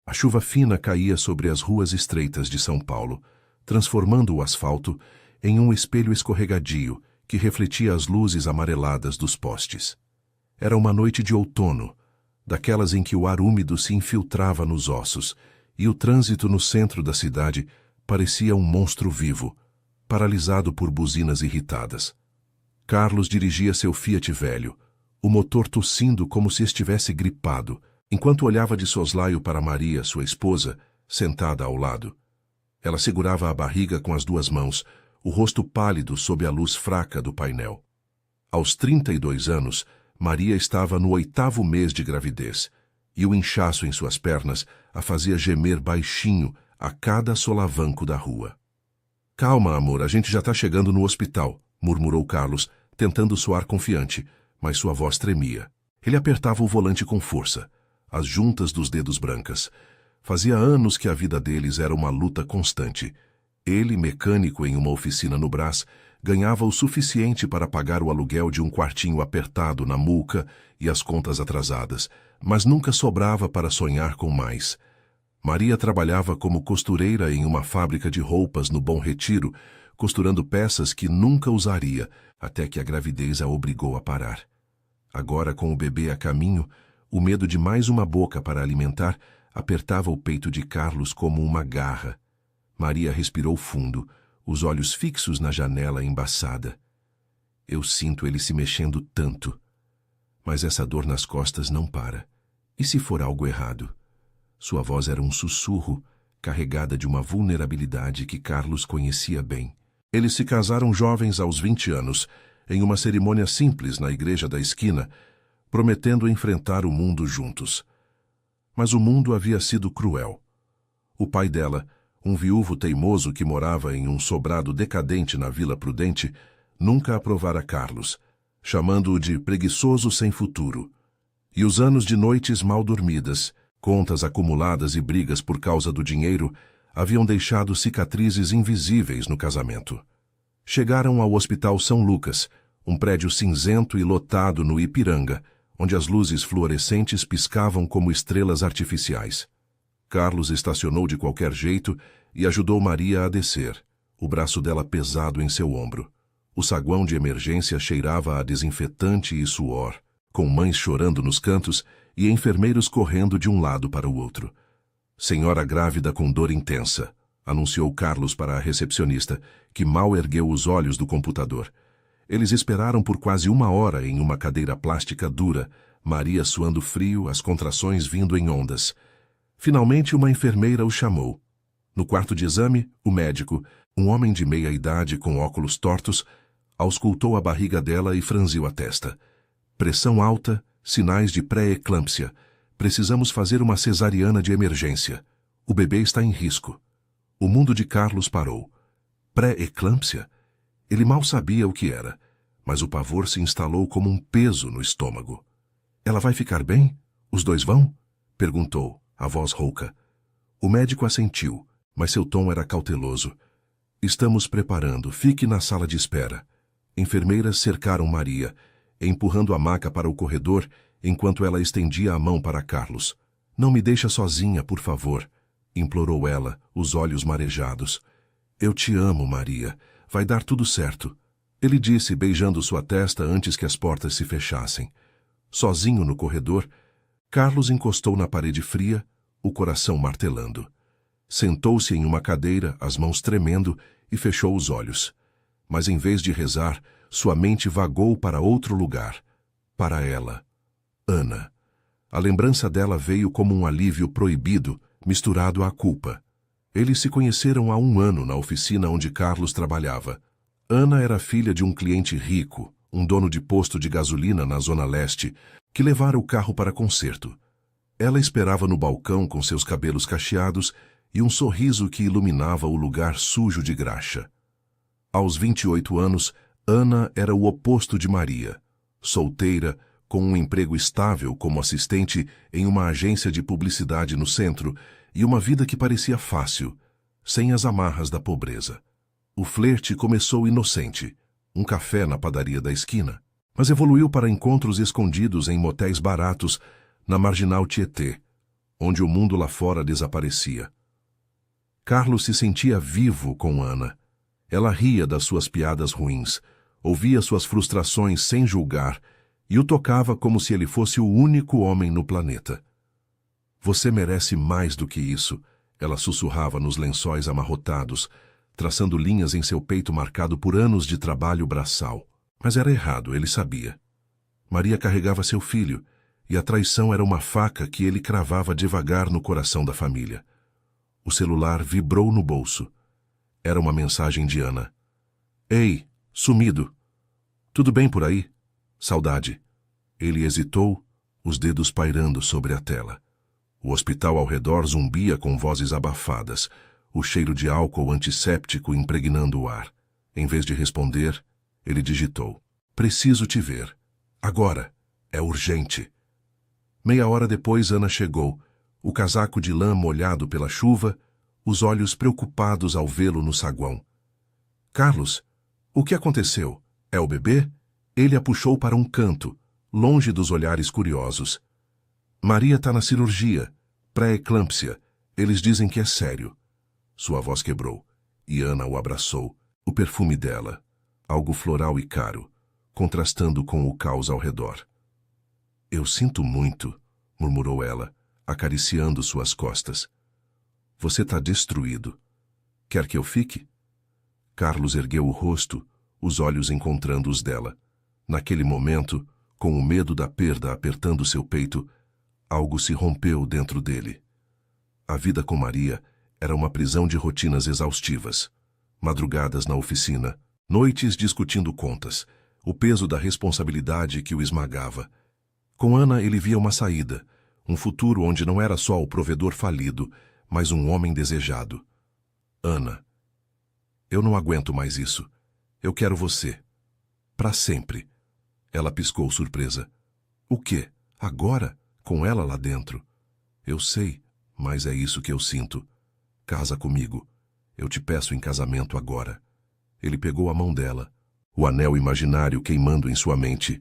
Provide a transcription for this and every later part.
A chuva fina caía sobre as ruas estreitas de São Paulo, transformando o asfalto em um espelho escorregadio que refletia as luzes amareladas dos postes. Era uma noite de outono, daquelas em que o ar úmido se infiltrava nos ossos e o trânsito no centro da cidade parecia um monstro vivo, paralisado por buzinas irritadas. Carlos dirigia seu Fiat velho, o motor tossindo como se estivesse gripado, enquanto olhava de soslaio para Maria, sua esposa, sentada ao lado. Ela segurava a barriga com as duas mãos, o rosto pálido sob a luz fraca do painel. Aos 32 anos, Maria estava no 8º mês de gravidez, e o inchaço em suas pernas a fazia gemer baixinho a cada solavanco da rua. "Calma, amor, a gente já está chegando no hospital", murmurou Carlos, tentando soar confiante, mas sua voz tremia. Ele apertava o volante com força, as juntas dos dedos brancas. Fazia anos que a vida deles era uma luta constante. Ele, mecânico em uma oficina no Brás, ganhava o suficiente para pagar o aluguel de um quartinho apertado na Muca e as contas atrasadas, mas nunca sobrava para sonhar com mais. Maria trabalhava como costureira em uma fábrica de roupas no Bom Retiro, costurando peças que nunca usaria, até que a gravidez a obrigou a parar. Agora, com o bebê a caminho, o medo de mais uma boca para alimentar apertava o peito de Carlos como uma garra. Maria respirou fundo, os olhos fixos na janela embaçada. "Eu sinto ele se mexendo tanto. Mas essa dor nas costas não para. E se for algo errado?" Sua voz era um sussurro, carregada de uma vulnerabilidade que Carlos conhecia bem. Eles se casaram jovens aos 20 anos, em uma cerimônia simples na igreja da esquina, prometendo enfrentar o mundo juntos. Mas o mundo havia sido cruel. O pai dela, um viúvo teimoso que morava em um sobrado decadente na Vila Prudente, nunca aprovara Carlos, chamando-o de preguiçoso sem futuro. E os anos de noites mal dormidas, contas acumuladas e brigas por causa do dinheiro, haviam deixado cicatrizes invisíveis no casamento. Chegaram ao Hospital São Lucas, um prédio cinzento e lotado no Ipiranga, onde as luzes fluorescentes piscavam como estrelas artificiais. Carlos estacionou de qualquer jeito e ajudou Maria a descer, o braço dela pesado em seu ombro. O saguão de emergência cheirava a desinfetante e suor, com mães chorando nos cantos e enfermeiros correndo de um lado para o outro. "Senhora grávida com dor intensa", anunciou Carlos para a recepcionista, que mal ergueu os olhos do computador. Eles esperaram por quase 1 hora em uma cadeira plástica dura, Maria suando frio, as contrações vindo em ondas. Finalmente uma enfermeira o chamou. No quarto de exame, o médico, um homem de meia idade com óculos tortos, auscultou a barriga dela e franziu a testa. "Pressão alta, sinais de pré-eclâmpsia. Precisamos fazer uma cesariana de emergência. O bebê está em risco." O mundo de Carlos parou. Pré-eclâmpsia? Ele mal sabia o que era, mas o pavor se instalou como um peso no estômago. "Ela vai ficar bem? Os dois vão?" perguntou, a voz rouca. O médico assentiu, mas seu tom era cauteloso. "Estamos preparando, fique na sala de espera." Enfermeiras cercaram Maria, empurrando a maca para o corredor enquanto ela estendia a mão para Carlos. "Não me deixa sozinha, por favor", implorou ela, os olhos marejados. "Eu te amo, Maria. Vai dar tudo certo", ele disse, beijando sua testa antes que as portas se fechassem. Sozinho no corredor, Carlos encostou na parede fria, o coração martelando. Sentou-se em uma cadeira, as mãos tremendo, e fechou os olhos. Mas em vez de rezar, sua mente vagou para outro lugar. Para ela. Ana. A lembrança dela veio como um alívio proibido, misturado à culpa. Eles se conheceram há 1 ano na oficina onde Carlos trabalhava. Ana era filha de um cliente rico, um dono de posto de gasolina na Zona Leste, que levara o carro para conserto. Ela esperava no balcão com seus cabelos cacheados e um sorriso que iluminava o lugar sujo de graxa. Aos 28 anos, Ana era o oposto de Maria. Solteira, com um emprego estável como assistente em uma agência de publicidade no centro e uma vida que parecia fácil, sem as amarras da pobreza. O flerte começou inocente, um café na padaria da esquina, mas evoluiu para encontros escondidos em motéis baratos na Marginal Tietê, onde o mundo lá fora desaparecia. Carlos se sentia vivo com Ana. Ela ria das suas piadas ruins, ouvia suas frustrações sem julgar e o tocava como se ele fosse o único homem no planeta. Você merece mais do que isso, ela sussurrava nos lençóis amarrotados, traçando linhas em seu peito marcado por anos de trabalho braçal. Mas era errado, ele sabia. Maria carregava seu filho, e a traição era uma faca que ele cravava devagar no coração da família. O celular vibrou no bolso. Era uma mensagem de Ana. Ei, sumido. Tudo bem por aí? Saudade. Ele hesitou, os dedos pairando sobre a tela. O hospital ao redor zumbia com vozes abafadas, o cheiro de álcool antisséptico impregnando o ar. Em vez de responder, ele digitou. Preciso te ver. Agora. É urgente. Meia hora depois, Ana chegou, o casaco de lã molhado pela chuva, os olhos preocupados ao vê-lo no saguão. Carlos, o que aconteceu? É o bebê? Ele a puxou para um canto, longe dos olhares curiosos. Maria está na cirurgia, pré-eclâmpsia. Eles dizem que é sério. Sua voz quebrou, e Ana o abraçou, o perfume dela, algo floral e caro, contrastando com o caos ao redor. Eu sinto muito, murmurou ela, acariciando suas costas. Você está destruído. Quer que eu fique? Carlos ergueu o rosto, os olhos encontrando os dela. Naquele momento, com o medo da perda apertando seu peito, algo se rompeu dentro dele. A vida com Maria era uma prisão de rotinas exaustivas. Madrugadas na oficina, noites discutindo contas, o peso da responsabilidade que o esmagava. Com Ana ele via uma saída, um futuro onde não era só o provedor falido, mas um homem desejado. Ana, eu não aguento mais isso. Eu quero você. Para sempre. Ela piscou surpresa. O quê? Agora? Com ela lá dentro? Eu sei, mas é isso que eu sinto. Casa comigo. Eu te peço em casamento agora. Ele pegou a mão dela, o anel imaginário queimando em sua mente.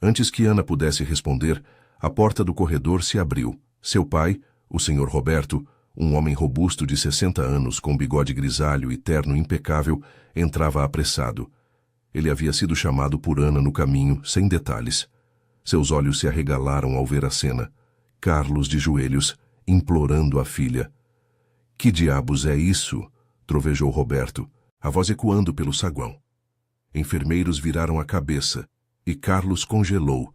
Antes que Ana pudesse responder, a porta do corredor se abriu. Seu pai, o Sr. Roberto, um homem robusto de 60 anos, com bigode grisalho e terno impecável, entrava apressado. Ele havia sido chamado por Ana no caminho, sem detalhes. Seus olhos se arregalaram ao ver a cena. Carlos de joelhos, implorando a filha. Que diabos é isso? Trovejou Roberto, a voz ecoando pelo saguão. Enfermeiros viraram a cabeça, e Carlos congelou,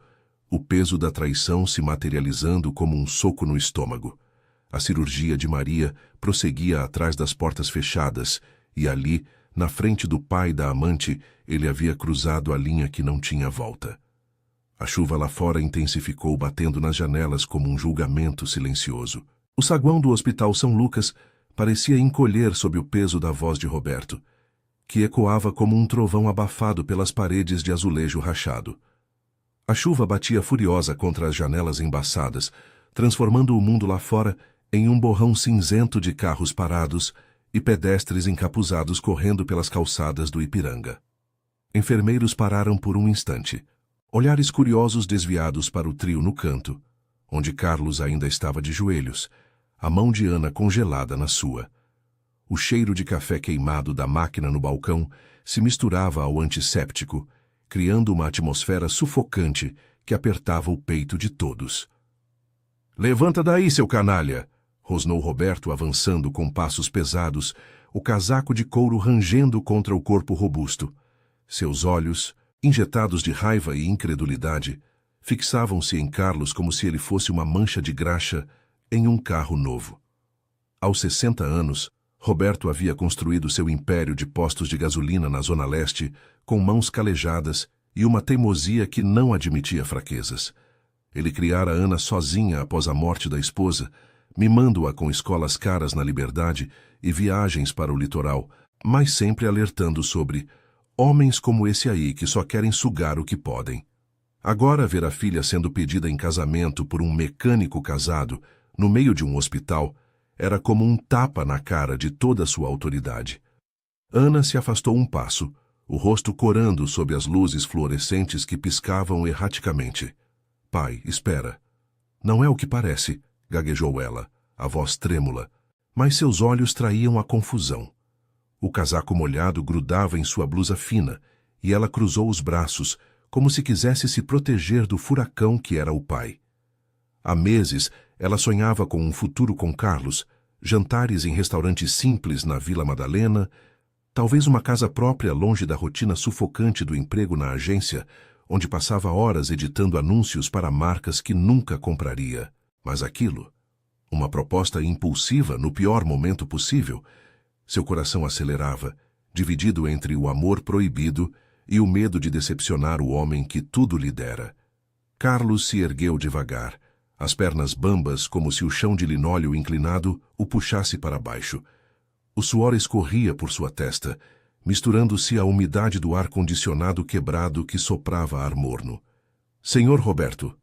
o peso da traição se materializando como um soco no estômago. A cirurgia de Maria prosseguia atrás das portas fechadas, e ali, na frente do pai da amante, ele havia cruzado a linha que não tinha volta. A chuva lá fora intensificou, batendo nas janelas como um julgamento silencioso. O saguão do Hospital São Lucas parecia encolher sob o peso da voz de Roberto, que ecoava como um trovão abafado pelas paredes de azulejo rachado. A chuva batia furiosa contra as janelas embaçadas, transformando o mundo lá fora em um borrão cinzento de carros parados e pedestres encapuzados correndo pelas calçadas do Ipiranga. Enfermeiros pararam por um instante, olhares curiosos desviados para o trio no canto, onde Carlos ainda estava de joelhos, a mão de Ana congelada na sua. O cheiro de café queimado da máquina no balcão se misturava ao antisséptico, criando uma atmosfera sufocante que apertava o peito de todos. "Levanta daí, seu canalha!" rosnou Roberto, avançando com passos pesados, o casaco de couro rangendo contra o corpo robusto. Seus olhos, injetados de raiva e incredulidade, fixavam-se em Carlos como se ele fosse uma mancha de graxa em um carro novo. Aos 60 anos, Roberto havia construído seu império de postos de gasolina na Zona Leste com mãos calejadas e uma teimosia que não admitia fraquezas. Ele criara Ana sozinha após a morte da esposa, mimando-a com escolas caras na Liberdade e viagens para o litoral, mas sempre alertando sobre homens como esse aí que só querem sugar o que podem. Agora ver a filha sendo pedida em casamento por um mecânico casado, no meio de um hospital, era como um tapa na cara de toda a sua autoridade. Ana se afastou um passo, o rosto corando sob as luzes fluorescentes que piscavam erraticamente. "Pai, espera. Não é o que parece. gaguejou ela, a voz trêmula, mas seus olhos traíam a confusão. O casaco molhado grudava em sua blusa fina, e ela cruzou os braços, como se quisesse se proteger do furacão que era o pai. Há meses, ela sonhava com um futuro com Carlos, jantares em restaurantes simples na Vila Madalena, talvez uma casa própria longe da rotina sufocante do emprego na agência, onde passava horas editando anúncios para marcas que nunca compraria. Mas aquilo, uma proposta impulsiva no pior momento possível, seu coração acelerava, dividido entre o amor proibido e o medo de decepcionar o homem que tudo lhe dera. Carlos se ergueu devagar, as pernas bambas como se o chão de linóleo inclinado o puxasse para baixo. O suor escorria por sua testa, misturando-se à umidade do ar-condicionado quebrado que soprava ar morno. Senhor Roberto,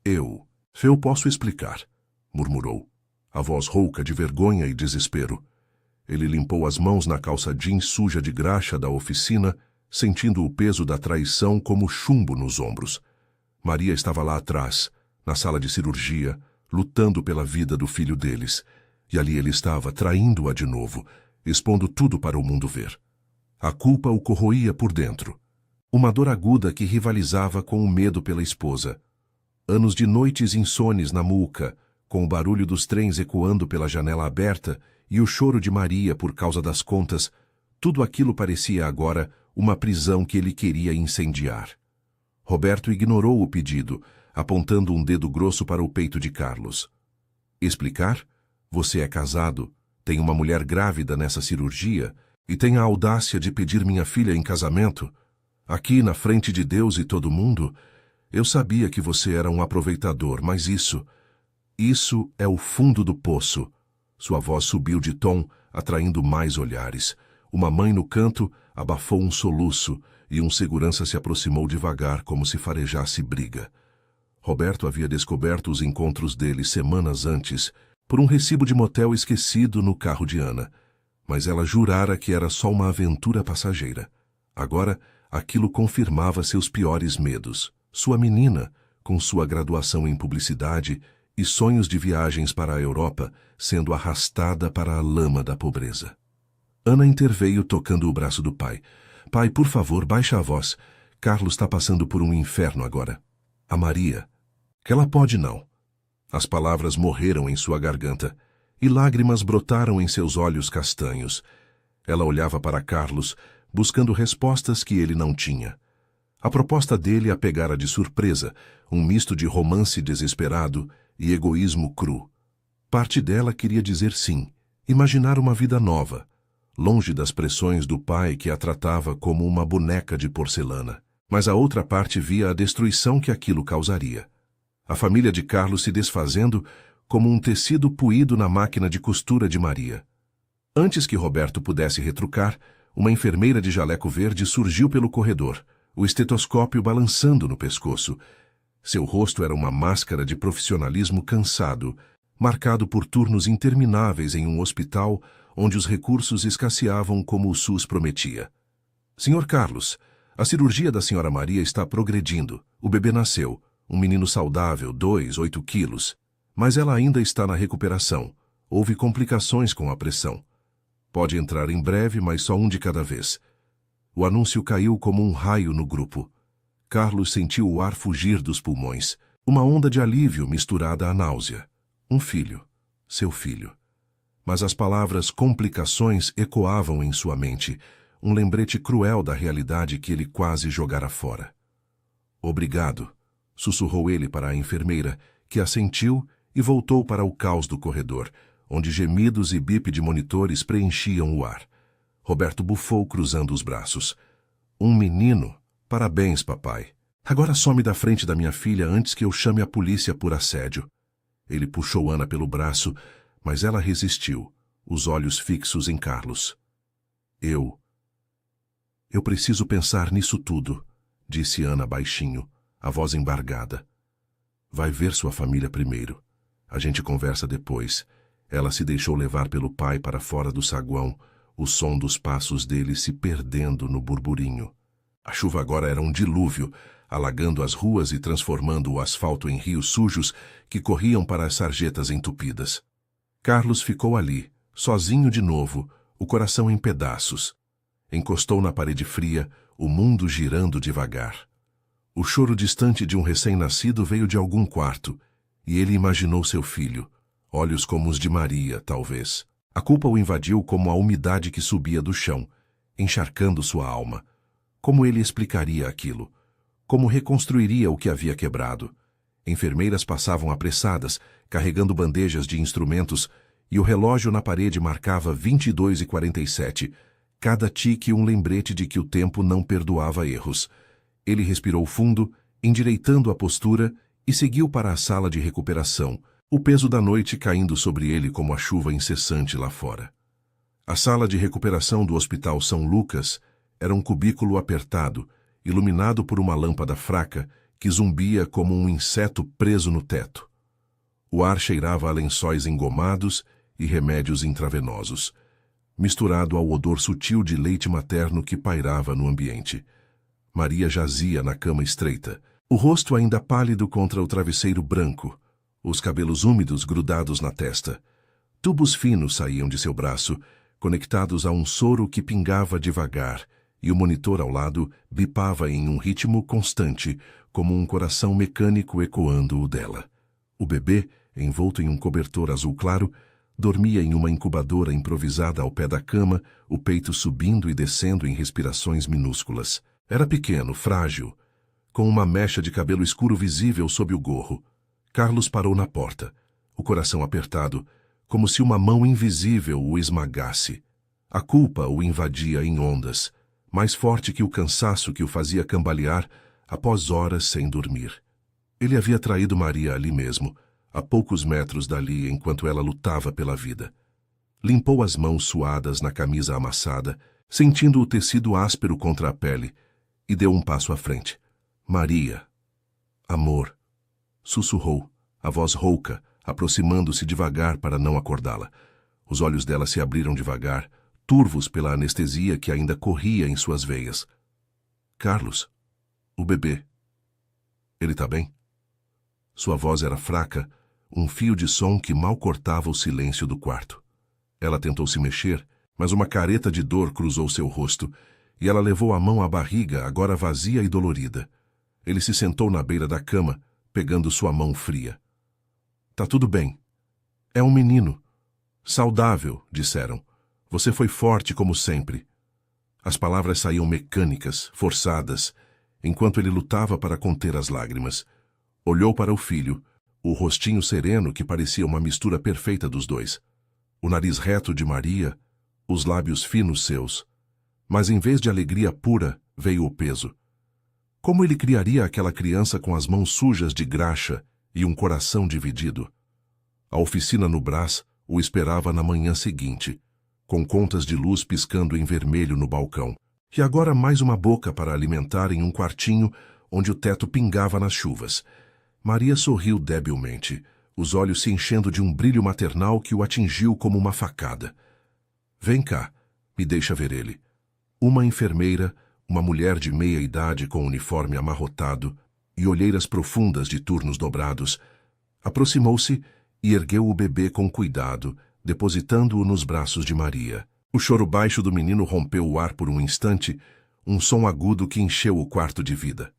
eu posso explicar, murmurou, a voz rouca de vergonha e desespero. Ele limpou as mãos na calça jeans suja de graxa da oficina, sentindo o peso da traição como chumbo nos ombros. Maria estava lá atrás, na sala de cirurgia, lutando pela vida do filho deles. E ali ele estava, traindo-a de novo, expondo tudo para o mundo ver. A culpa o corroía por dentro. Uma dor aguda que rivalizava com o medo pela esposa. Anos de noites insones na muca, com o barulho dos trens ecoando pela janela aberta e o choro de Maria por causa das contas, tudo aquilo parecia agora uma prisão que ele queria incendiar. Roberto ignorou o pedido, apontando um dedo grosso para o peito de Carlos. Explicar? Você é casado, tem uma mulher grávida nessa cirurgia e tem a audácia de pedir minha filha em casamento? Aqui, na frente de Deus e todo mundo, eu sabia que você era um aproveitador, mas isso é o fundo do poço. Sua voz subiu de tom, atraindo mais olhares. Uma mãe no canto abafou um soluço e um segurança se aproximou devagar como se farejasse briga. Roberto havia descoberto os encontros dele semanas antes, por um recibo de motel esquecido no carro de Ana, mas ela jurara que era só uma aventura passageira. Agora, aquilo confirmava seus piores medos. Sua menina, com sua graduação em publicidade e sonhos de viagens para a Europa, sendo arrastada para a lama da pobreza. Ana interveio tocando o braço do pai. Pai, por favor, baixa a voz. Carlos está passando por um inferno agora. A Maria. Que ela pode não. As palavras morreram em sua garganta, e lágrimas brotaram em seus olhos castanhos. Ela olhava para Carlos, buscando respostas que ele não tinha. A proposta dele a pegara de surpresa, um misto de romance desesperado e egoísmo cru. Parte dela queria dizer sim, imaginar uma vida nova, longe das pressões do pai que a tratava como uma boneca de porcelana. Mas a outra parte via a destruição que aquilo causaria. A família de Carlos se desfazendo como um tecido puído na máquina de costura de Maria. Antes que Roberto pudesse retrucar, uma enfermeira de jaleco verde surgiu pelo corredor, o estetoscópio balançando no pescoço. Seu rosto era uma máscara de profissionalismo cansado, marcado por turnos intermináveis em um hospital onde os recursos escasseavam como o SUS prometia. Senhor Carlos, a cirurgia da senhora Maria está progredindo. O bebê nasceu, um menino saudável, 8 quilos. Mas ela ainda está na recuperação. Houve complicações com a pressão. Pode entrar em breve, mas só um de cada vez. O anúncio caiu como um raio no grupo. Carlos sentiu o ar fugir dos pulmões. Uma onda de alívio misturada à náusea. Um filho. Seu filho. Mas as palavras complicações ecoavam em sua mente, um lembrete cruel da realidade que ele quase jogara fora. Obrigado, sussurrou ele para a enfermeira, que assentiu e voltou para o caos do corredor, onde gemidos e bip de monitores preenchiam o ar. Roberto bufou cruzando os braços. Um menino? Parabéns, papai. Agora some da frente da minha filha antes que eu chame a polícia por assédio. Ele puxou Ana pelo braço, mas ela resistiu, os olhos fixos em Carlos. Eu preciso pensar nisso tudo, disse Ana baixinho, a voz embargada. Vai ver sua família primeiro. A gente conversa depois. Ela se deixou levar pelo pai para fora do saguão, o som dos passos dele se perdendo no burburinho. A chuva agora era um dilúvio, alagando as ruas e transformando o asfalto em rios sujos que corriam para as sarjetas entupidas. Carlos ficou ali, sozinho de novo, o coração em pedaços. Encostou na parede fria, o mundo girando devagar. O choro distante de um recém-nascido veio de algum quarto, e ele imaginou seu filho, olhos como os de Maria, talvez. A culpa o invadiu como a umidade que subia do chão, encharcando sua alma. Como ele explicaria aquilo? Como reconstruiria o que havia quebrado? Enfermeiras passavam apressadas, carregando bandejas de instrumentos, e o relógio na parede marcava 22h47, cada tique um lembrete de que o tempo não perdoava erros. Ele respirou fundo, endireitando a postura, e seguiu para a sala de recuperação, o peso da noite caindo sobre ele como a chuva incessante lá fora. A sala de recuperação do Hospital São Lucas era um cubículo apertado, iluminado por uma lâmpada fraca que zumbia como um inseto preso no teto. O ar cheirava a lençóis engomados e remédios intravenosos, misturado ao odor sutil de leite materno que pairava no ambiente. Maria jazia na cama estreita, o rosto ainda pálido contra o travesseiro branco, os cabelos úmidos grudados na testa. Tubos finos saíam de seu braço, conectados a um soro que pingava devagar, e o monitor ao lado bipava em um ritmo constante, como um coração mecânico ecoando o dela. O bebê, envolto em um cobertor azul claro, dormia em uma incubadora improvisada ao pé da cama, o peito subindo e descendo em respirações minúsculas. Era pequeno, frágil, com uma mecha de cabelo escuro visível sob o gorro. Carlos parou na porta, o coração apertado, como se uma mão invisível o esmagasse. A culpa o invadia em ondas, mais forte que o cansaço que o fazia cambalear após horas sem dormir. Ele havia traído Maria ali mesmo, a poucos metros dali, enquanto ela lutava pela vida. Limpou as mãos suadas na camisa amassada, sentindo o tecido áspero contra a pele, e deu um passo à frente. Maria. Amor. Sussurrou, a voz rouca, aproximando-se devagar para não acordá-la. Os olhos dela se abriram devagar, turvos pela anestesia que ainda corria em suas veias. Carlos. O bebê. Ele tá bem? Sua voz era fraca, um fio de som que mal cortava o silêncio do quarto. Ela tentou se mexer, mas uma careta de dor cruzou seu rosto, e ela levou a mão à barriga, agora vazia e dolorida. Ele se sentou na beira da cama, pegando sua mão fria. Tá tudo bem. É um menino. Saudável, disseram. Você foi forte como sempre. As palavras saíam mecânicas, forçadas, enquanto ele lutava para conter as lágrimas. Olhou para o filho, o rostinho sereno que parecia uma mistura perfeita dos dois. O nariz reto de Maria, os lábios finos seus. Mas em vez de alegria pura, veio o peso. Como ele criaria aquela criança com as mãos sujas de graxa e um coração dividido? A oficina no Brás o esperava na manhã seguinte, com contas de luz piscando em vermelho no balcão, e agora mais uma boca para alimentar em um quartinho onde o teto pingava nas chuvas. Maria sorriu debilmente, os olhos se enchendo de um brilho maternal que o atingiu como uma facada. Vem cá, me deixa ver ele. Uma enfermeira, uma mulher de meia idade com uniforme amarrotado e olheiras profundas de turnos dobrados, aproximou-se e ergueu o bebê com cuidado, depositando-o nos braços de Maria. O choro baixo do menino rompeu o ar por um instante, um som agudo que encheu o quarto de vida.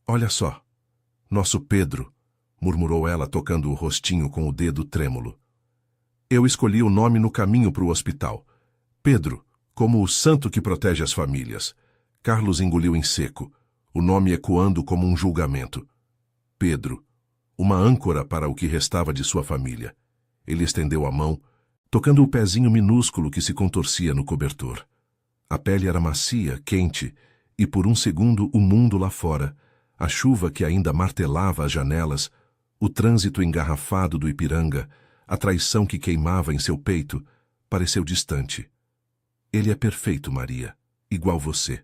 Olha só, nosso Pedro, murmurou ela tocando o rostinho com o dedo trêmulo. Eu escolhi o nome no caminho para o hospital. Pedro, como o santo que protege as famílias. Carlos engoliu em seco, o nome ecoando como um julgamento. Pedro, uma âncora para o que restava de sua família. Ele estendeu a mão, tocando o pezinho minúsculo que se contorcia no cobertor. A pele era macia, quente, e por um segundo o mundo lá fora, a chuva que ainda martelava as janelas, o trânsito engarrafado do Ipiranga, a traição que queimava em seu peito, pareceu distante. Ele é perfeito, Maria, igual você.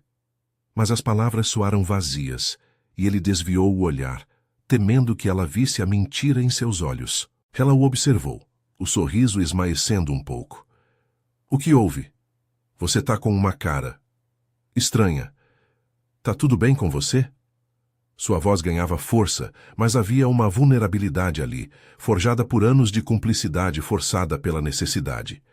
Mas as palavras soaram vazias, e ele desviou o olhar, temendo que ela visse a mentira em seus olhos. Ela o observou, o sorriso esmaecendo um pouco. O que houve? Você tá com uma cara estranha. Tá tudo bem com você? Sua voz ganhava força, mas havia uma vulnerabilidade ali, forjada por anos de cumplicidade forçada pela necessidade.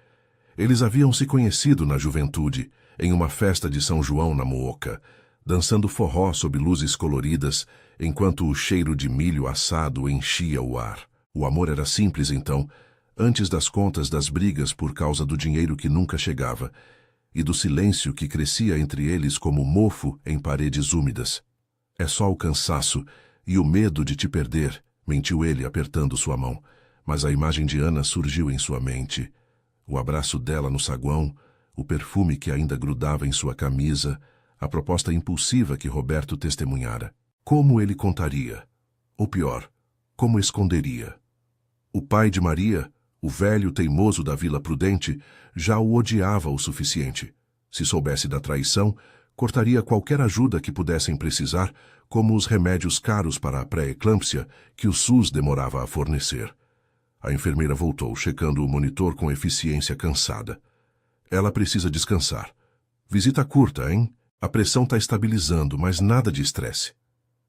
Eles haviam se conhecido na juventude, em uma festa de São João na Mooca, dançando forró sob luzes coloridas, enquanto o cheiro de milho assado enchia o ar. O amor era simples então, antes das contas das brigas por causa do dinheiro que nunca chegava, e do silêncio que crescia entre eles como mofo em paredes úmidas. É só o cansaço e o medo de te perder, mentiu ele apertando sua mão, mas a imagem de Ana surgiu em sua mente. O abraço dela no saguão, o perfume que ainda grudava em sua camisa, a proposta impulsiva que Roberto testemunhara. Como ele contaria? Ou pior, como esconderia? O pai de Maria, o velho teimoso da Vila Prudente, já o odiava o suficiente. Se soubesse da traição, cortaria qualquer ajuda que pudessem precisar, como os remédios caros para a pré-eclâmpsia que o SUS demorava a fornecer. A enfermeira voltou, checando o monitor com eficiência cansada. Ela precisa descansar. Visita curta, hein? A pressão está estabilizando, mas nada de estresse.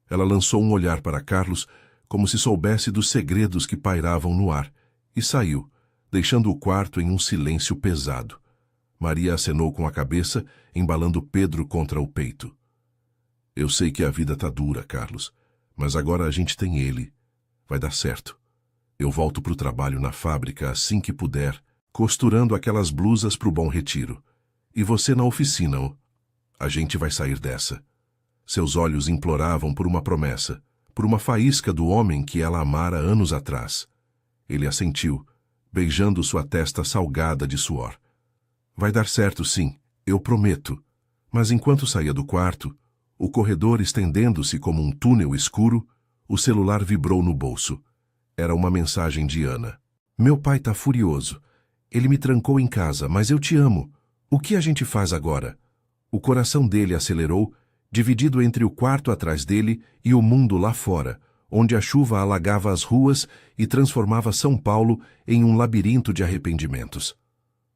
Ela lançou um olhar para Carlos, como se soubesse dos segredos que pairavam no ar, e saiu, deixando o quarto em um silêncio pesado. Maria acenou com a cabeça, embalando Pedro contra o peito. Eu sei que a vida tá dura, Carlos, mas agora a gente tem ele. Vai dar certo. Eu volto pro trabalho na fábrica assim que puder, costurando aquelas blusas pro Bom Retiro. E você na oficina, ó. A gente vai sair dessa. Seus olhos imploravam por uma promessa, por uma faísca do homem que ela amara anos atrás. Ele assentiu, beijando sua testa salgada de suor. Vai dar certo, sim, eu prometo. Mas enquanto saía do quarto, o corredor estendendo-se como um túnel escuro, o celular vibrou no bolso. Era uma mensagem de Ana. Meu pai tá furioso. Ele me trancou em casa, mas eu te amo. O que a gente faz agora? O coração dele acelerou, dividido entre o quarto atrás dele e o mundo lá fora, onde a chuva alagava as ruas e transformava São Paulo em um labirinto de arrependimentos.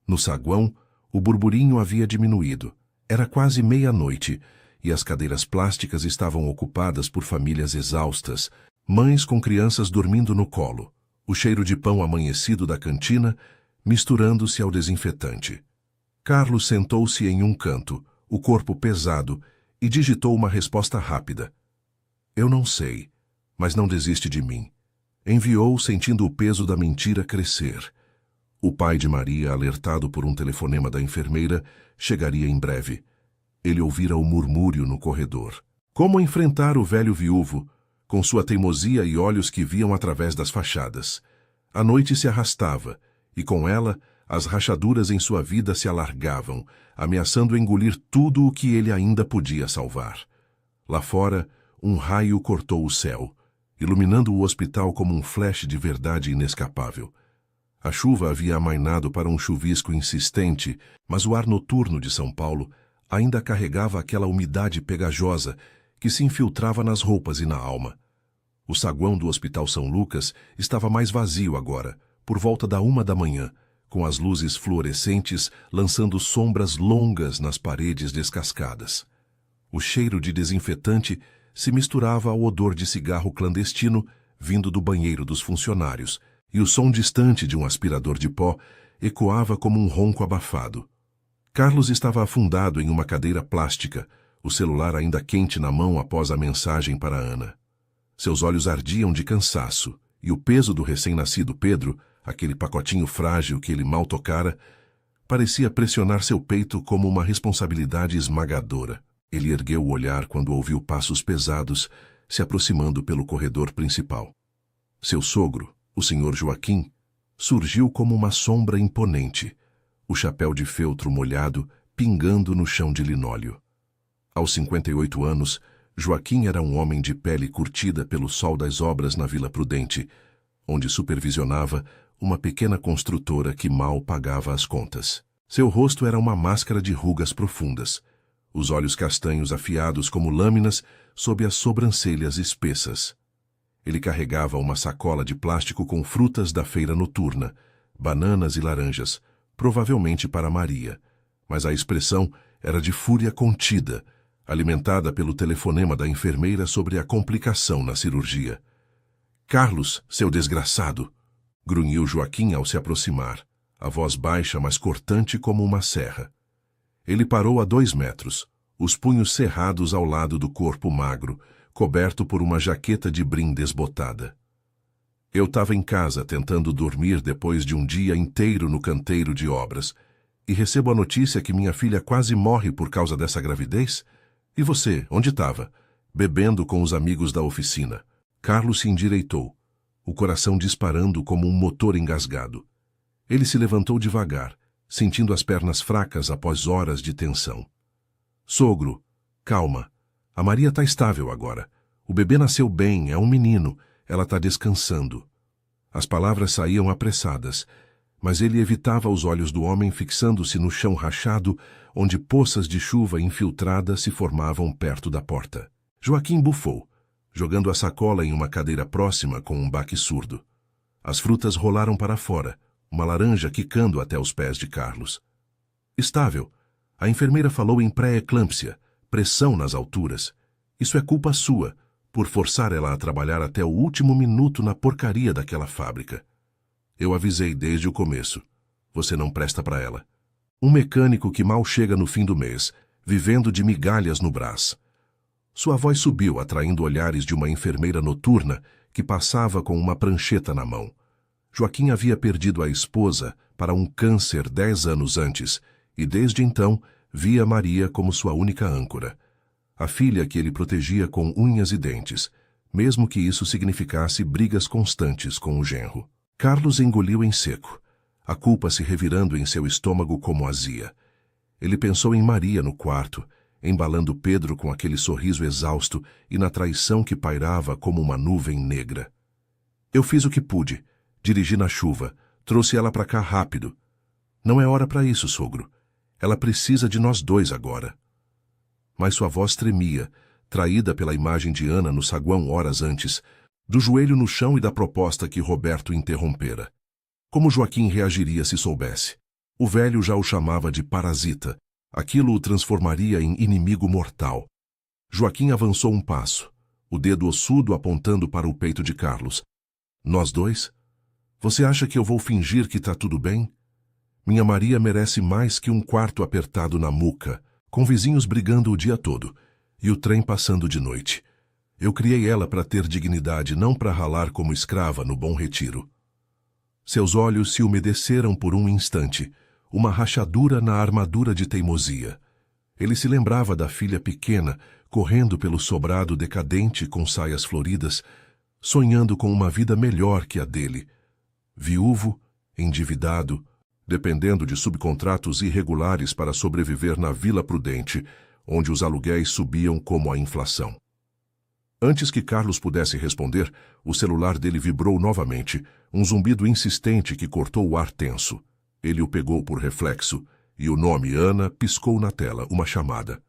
No saguão, o burburinho havia diminuído. Era quase meia-noite, e as cadeiras plásticas estavam ocupadas por famílias exaustas, mães com crianças dormindo no colo, o cheiro de pão amanhecido da cantina misturando-se ao desinfetante. Carlos sentou-se em um canto, o corpo pesado, e digitou uma resposta rápida. Eu não sei, mas não desiste de mim. Enviou, sentindo o peso da mentira crescer. O pai de Maria, alertado por um telefonema da enfermeira, chegaria em breve. Ele ouvira o murmúrio no corredor. Como enfrentar o velho viúvo, com sua teimosia e olhos que viam através das fachadas? A noite se arrastava, e com ela, as rachaduras em sua vida se alargavam, ameaçando engolir tudo o que ele ainda podia salvar. Lá fora, um raio cortou o céu, iluminando o hospital como um flash de verdade inescapável. A chuva havia amainado para um chuvisco insistente, mas o ar noturno de São Paulo ainda carregava aquela umidade pegajosa que se infiltrava nas roupas e na alma. O saguão do Hospital São Lucas estava mais vazio agora, por volta da 1 da manhã, com as luzes fluorescentes lançando sombras longas nas paredes descascadas. O cheiro de desinfetante se misturava ao odor de cigarro clandestino vindo do banheiro dos funcionários, e o som distante de um aspirador de pó ecoava como um ronco abafado. Carlos estava afundado em uma cadeira plástica, o celular ainda quente na mão após a mensagem para Ana. Seus olhos ardiam de cansaço, e o peso do recém-nascido Pedro, aquele pacotinho frágil que ele mal tocara, parecia pressionar seu peito como uma responsabilidade esmagadora. Ele ergueu o olhar quando ouviu passos pesados se aproximando pelo corredor principal. Seu sogro, o Sr. Joaquim, surgiu como uma sombra imponente, o chapéu de feltro molhado pingando no chão de linóleo. Aos 58 anos, Joaquim era um homem de pele curtida pelo sol das obras na Vila Prudente, onde supervisionava uma pequena construtora que mal pagava as contas. Seu rosto era uma máscara de rugas profundas, os olhos castanhos afiados como lâminas sob as sobrancelhas espessas. Ele carregava uma sacola de plástico com frutas da feira noturna, bananas e laranjas, provavelmente para Maria, mas a expressão era de fúria contida, alimentada pelo telefonema da enfermeira sobre a complicação na cirurgia. "Carlos, seu desgraçado!" grunhiu Joaquim ao se aproximar, a voz baixa, mas cortante como uma serra. Ele parou a 2 metros, os punhos cerrados ao lado do corpo magro, coberto por uma jaqueta de brim desbotada. Eu estava em casa tentando dormir depois de um dia inteiro no canteiro de obras, e recebo a notícia que minha filha quase morre por causa dessa gravidez? E você, onde estava? Bebendo com os amigos da oficina. Carlos se endireitou, o coração disparando como um motor engasgado. Ele se levantou devagar, sentindo as pernas fracas após horas de tensão. "Sogro, calma. A Maria está estável agora. O bebê nasceu bem, é um menino. Ela está descansando." As palavras saíam apressadas, mas ele evitava os olhos do homem, fixando-se no chão rachado, onde poças de chuva infiltrada se formavam perto da porta. Joaquim bufou, jogando a sacola em uma cadeira próxima com um baque surdo. As frutas rolaram para fora, uma laranja quicando até os pés de Carlos. "Estável. A enfermeira falou em pré-eclâmpsia, pressão nas alturas. Isso é culpa sua, por forçar ela a trabalhar até o último minuto na porcaria daquela fábrica. Eu avisei desde o começo. Você não presta para ela. Um mecânico que mal chega no fim do mês, vivendo de migalhas no brás." Sua voz subiu, atraindo olhares de uma enfermeira noturna que passava com uma prancheta na mão. Joaquim havia perdido a esposa para um câncer 10 anos antes, e desde então via Maria como sua única âncora. A filha que ele protegia com unhas e dentes, mesmo que isso significasse brigas constantes com o genro. Carlos engoliu em seco, a culpa se revirando em seu estômago como azia. Ele pensou em Maria no quarto, embalando Pedro com aquele sorriso exausto e na traição que pairava como uma nuvem negra. "Eu fiz o que pude, dirigi na chuva, trouxe ela para cá rápido. Não é hora para isso, sogro. Ela precisa de nós dois agora." Mas sua voz tremia, traída pela imagem de Ana no saguão horas antes, do joelho no chão e da proposta que Roberto interrompera. Como Joaquim reagiria se soubesse? O velho já o chamava de parasita. Aquilo o transformaria em inimigo mortal. Joaquim avançou um passo, o dedo ossudo apontando para o peito de Carlos. "Nós dois? Você acha que eu vou fingir que está tudo bem? Minha Maria merece mais que um quarto apertado na muca, com vizinhos brigando o dia todo, e o trem passando de noite. Eu criei ela para ter dignidade, não para ralar como escrava no Bom Retiro." Seus olhos se umedeceram por um instante, uma rachadura na armadura de teimosia. Ele se lembrava da filha pequena, correndo pelo sobrado decadente com saias floridas, sonhando com uma vida melhor que a dele. Viúvo, endividado, dependendo de subcontratos irregulares para sobreviver na Vila Prudente, onde os aluguéis subiam como a inflação. Antes que Carlos pudesse responder, o celular dele vibrou novamente, um zumbido insistente que cortou o ar tenso. Ele o pegou por reflexo, e o nome Ana piscou na tela, uma chamada.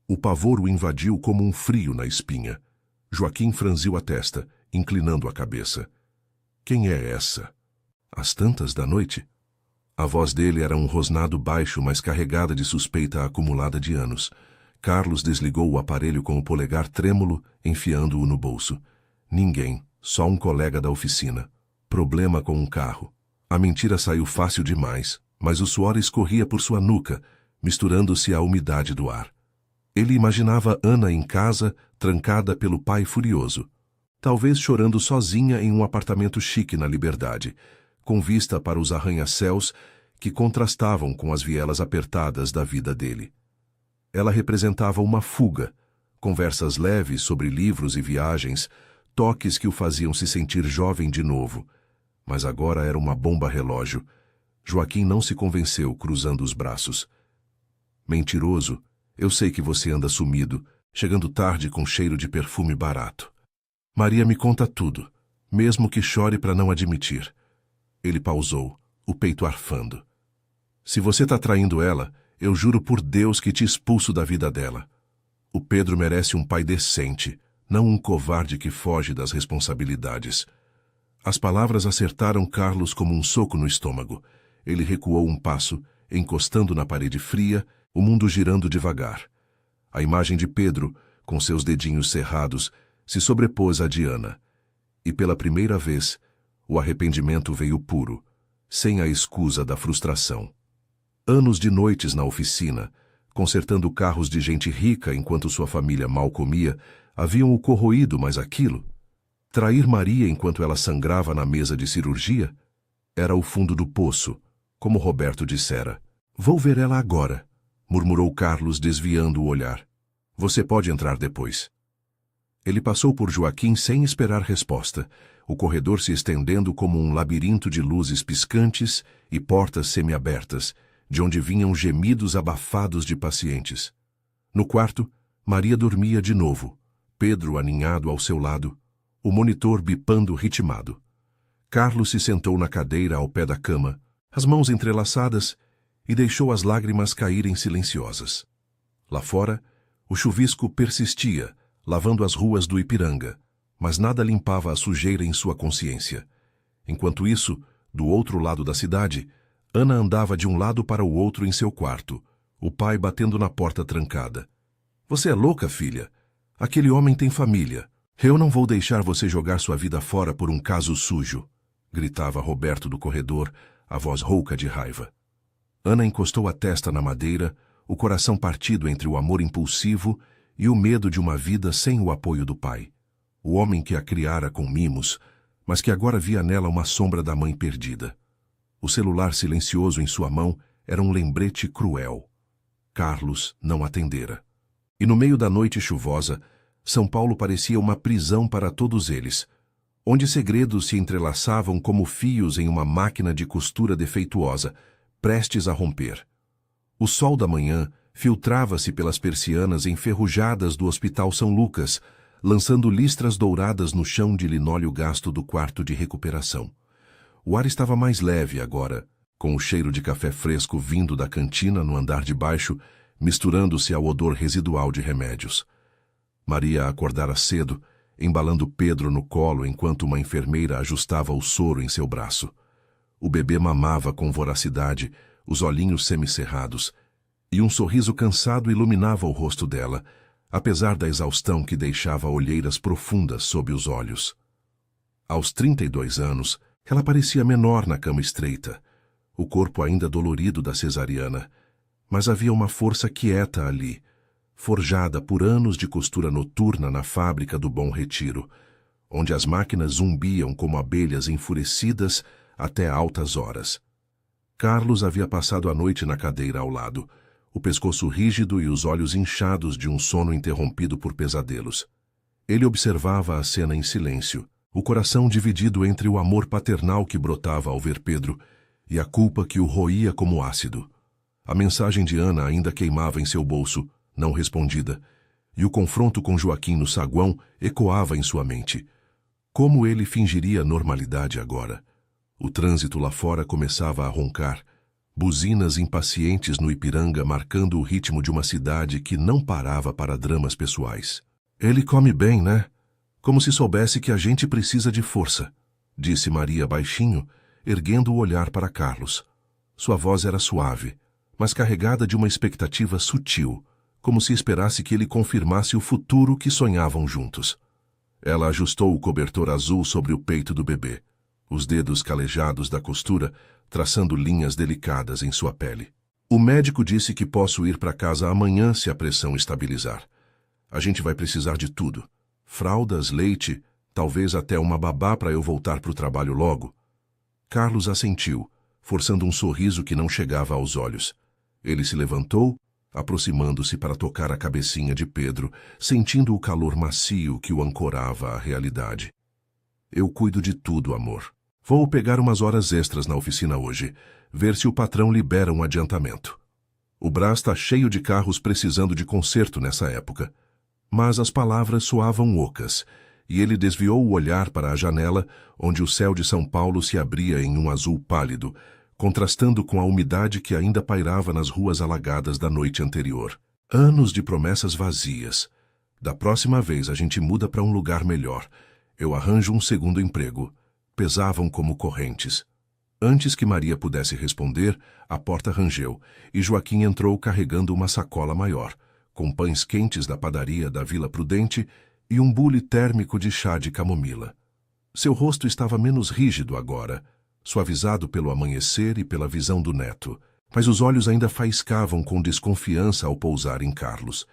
O pavor o invadiu como um frio na espinha. Joaquim franziu a testa, inclinando a cabeça. "Quem é essa? Às tantas da noite?" A voz dele era um rosnado baixo, mas carregada de suspeita acumulada de anos. Carlos desligou o aparelho com o polegar trêmulo, enfiando-o no bolso. "Ninguém, só um colega da oficina. Problema com um carro." A mentira saiu fácil demais, mas o suor escorria por sua nuca, misturando-se à umidade do ar. Ele imaginava Ana em casa, trancada pelo pai furioso. Talvez chorando sozinha em um apartamento chique na Liberdade, com vista para os arranha-céus que contrastavam com as vielas apertadas da vida dele. Ela representava uma fuga, conversas leves sobre livros e viagens, toques que o faziam se sentir jovem de novo. Mas agora era uma bomba-relógio. Joaquim não se convenceu, cruzando os braços. "Mentiroso, eu sei que você anda sumido, chegando tarde com cheiro de perfume barato. Maria me conta tudo, mesmo que chore para não admitir." Ele pausou, o peito arfando. "Se você está traindo ela, eu juro por Deus que te expulso da vida dela. O Pedro merece um pai decente, não um covarde que foge das responsabilidades." As palavras acertaram Carlos como um soco no estômago. Ele recuou um passo, encostando na parede fria, o mundo girando devagar. A imagem de Pedro, com seus dedinhos cerrados, se sobrepôs à de Ana. E pela primeira vez, o arrependimento veio puro, sem a escusa da frustração. Anos de noites na oficina, consertando carros de gente rica enquanto sua família mal comia, haviam o corroído, mas aquilo, trair Maria enquanto ela sangrava na mesa de cirurgia, era o fundo do poço, como Roberto dissera. Vou ver ela agora, murmurou Carlos, desviando o olhar. Você pode entrar depois. Ele passou por Joaquim sem esperar resposta, o corredor se estendendo como um labirinto de luzes piscantes e portas semiabertas, de onde vinham gemidos abafados de pacientes. No quarto, Maria dormia de novo, Pedro aninhado ao seu lado, o monitor bipando ritmado. Carlos se sentou na cadeira ao pé da cama, as mãos entrelaçadas, e deixou as lágrimas caírem silenciosas. Lá fora, o chuvisco persistia, lavando as ruas do Ipiranga, mas nada limpava a sujeira em sua consciência. Enquanto isso, do outro lado da cidade, Ana andava de um lado para o outro em seu quarto, o pai batendo na porta trancada. Você é louca, filha? Aquele homem tem família. Eu não vou deixar você jogar sua vida fora por um caso sujo, gritava Roberto do corredor, a voz rouca de raiva. Ana encostou a testa na madeira, o coração partido entre o amor impulsivo e o medo de uma vida sem o apoio do pai. O homem que a criara com mimos, mas que agora via nela uma sombra da mãe perdida. O celular silencioso em sua mão era um lembrete cruel. Carlos não atendera. E no meio da noite chuvosa, São Paulo parecia uma prisão para todos eles, onde segredos se entrelaçavam como fios em uma máquina de costura defeituosa, prestes a romper. O sol da manhã filtrava-se pelas persianas enferrujadas do Hospital São Lucas, lançando listras douradas no chão de linóleo gasto do quarto de recuperação. O ar estava mais leve agora, com o cheiro de café fresco vindo da cantina no andar de baixo, misturando-se ao odor residual de remédios. Maria acordara cedo, embalando Pedro no colo enquanto uma enfermeira ajustava o soro em seu braço. O bebê mamava com voracidade, os olhinhos semicerrados, e um sorriso cansado iluminava o rosto dela, apesar da exaustão que deixava olheiras profundas sob os olhos. Aos 32 anos, ela parecia menor na cama estreita, o corpo ainda dolorido da cesariana, mas havia uma força quieta ali, forjada por anos de costura noturna na fábrica do Bom Retiro, onde as máquinas zumbiam como abelhas enfurecidas até altas horas. Carlos havia passado a noite na cadeira ao lado, o pescoço rígido e os olhos inchados de um sono interrompido por pesadelos. Ele observava a cena em silêncio, o coração dividido entre o amor paternal que brotava ao ver Pedro e a culpa que o roía como ácido. A mensagem de Ana ainda queimava em seu bolso, não respondida, e o confronto com Joaquim no saguão ecoava em sua mente. Como ele fingiria normalidade agora? O trânsito lá fora começava a roncar, buzinas impacientes no Ipiranga marcando o ritmo de uma cidade que não parava para dramas pessoais. Ele come bem, né? Como se soubesse que a gente precisa de força, disse Maria baixinho, erguendo o olhar para Carlos. Sua voz era suave, mas carregada de uma expectativa sutil, como se esperasse que ele confirmasse o futuro que sonhavam juntos. Ela ajustou o cobertor azul sobre o peito do bebê, os dedos calejados da costura traçando linhas delicadas em sua pele. O médico disse que posso ir para casa amanhã se a pressão estabilizar. A gente vai precisar de tudo. Fraldas, leite, talvez até uma babá para eu voltar para o trabalho logo. Carlos assentiu, forçando um sorriso que não chegava aos olhos. Ele se levantou, aproximando-se para tocar a cabecinha de Pedro, sentindo o calor macio que o ancorava à realidade. Eu cuido de tudo, amor. Vou pegar umas horas extras na oficina hoje, ver se o patrão libera um adiantamento. O Brás está cheio de carros precisando de conserto nessa época. Mas as palavras soavam ocas, e ele desviou o olhar para a janela, onde o céu de São Paulo se abria em um azul pálido, contrastando com a umidade que ainda pairava nas ruas alagadas da noite anterior. Anos de promessas vazias. Da próxima vez a gente muda para um lugar melhor. Eu arranjo um segundo emprego. Pesavam como correntes. Antes que Maria pudesse responder, a porta rangeu, e Joaquim entrou carregando uma sacola maior, com pães quentes da padaria da Vila Prudente e um bule térmico de chá de camomila. Seu rosto estava menos rígido agora, suavizado pelo amanhecer e pela visão do neto, mas os olhos ainda faiscavam com desconfiança ao pousar em Carlos.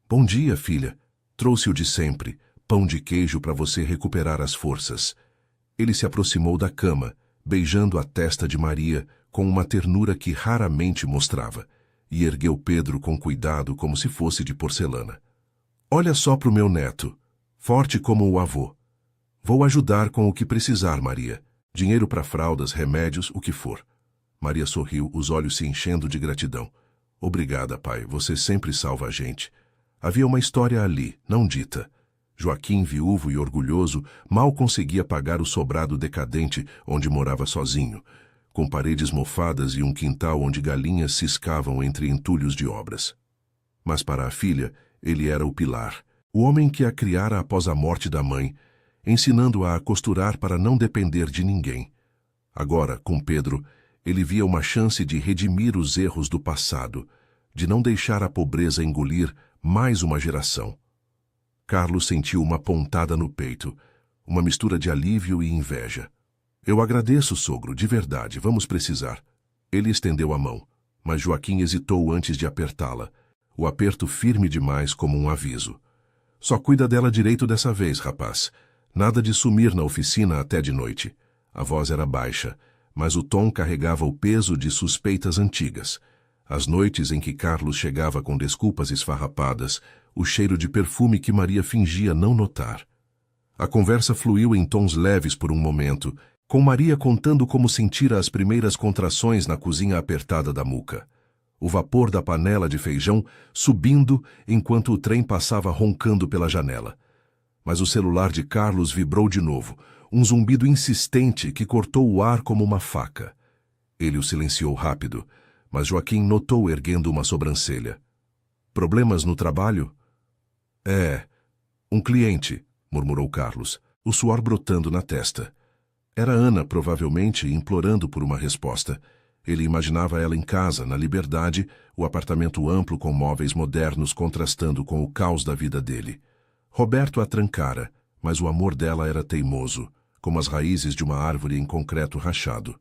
Bom dia, filha. Trouxe o de sempre, pão de queijo para você recuperar as forças. Ele se aproximou da cama, beijando a testa de Maria com uma ternura que raramente mostrava, e ergueu Pedro com cuidado como se fosse de porcelana. Olha só para o meu neto, forte como o avô. Vou ajudar com o que precisar, Maria. Dinheiro para fraldas, remédios, o que for. Maria sorriu, os olhos se enchendo de gratidão. Obrigada, pai, você sempre salva a gente. Havia uma história ali, não dita. Joaquim, viúvo e orgulhoso, mal conseguia pagar o sobrado decadente onde morava sozinho, com paredes mofadas e um quintal onde galinhas ciscavam entre entulhos de obras. Mas para a filha, ele era o pilar, o homem que a criara após a morte da mãe, ensinando-a a costurar para não depender de ninguém. Agora, com Pedro, ele via uma chance de redimir os erros do passado, de não deixar a pobreza engolir mais uma geração. Carlos sentiu uma pontada no peito, uma mistura de alívio e inveja. Eu agradeço, sogro, de verdade, vamos precisar. Ele estendeu a mão, mas Joaquim hesitou antes de apertá-la, o aperto firme demais como um aviso. Só cuida dela direito dessa vez, rapaz. Nada de sumir na oficina até de noite. A voz era baixa, mas o tom carregava o peso de suspeitas antigas. As noites em que Carlos chegava com desculpas esfarrapadas, o cheiro de perfume que Maria fingia não notar. A conversa fluiu em tons leves por um momento, com Maria contando como sentira as primeiras contrações na cozinha apertada da Muca. O vapor da panela de feijão subindo enquanto o trem passava roncando pela janela. Mas o celular de Carlos vibrou de novo, um zumbido insistente que cortou o ar como uma faca. Ele o silenciou rápido, mas Joaquim notou erguendo uma sobrancelha. Problemas no trabalho? É, um cliente, murmurou Carlos, o suor brotando na testa. Era Ana, provavelmente, implorando por uma resposta. Ele imaginava ela em casa, na liberdade, o apartamento amplo com móveis modernos contrastando com o caos da vida dele. Roberto a trancara, mas o amor dela era teimoso, como as raízes de uma árvore em concreto rachado.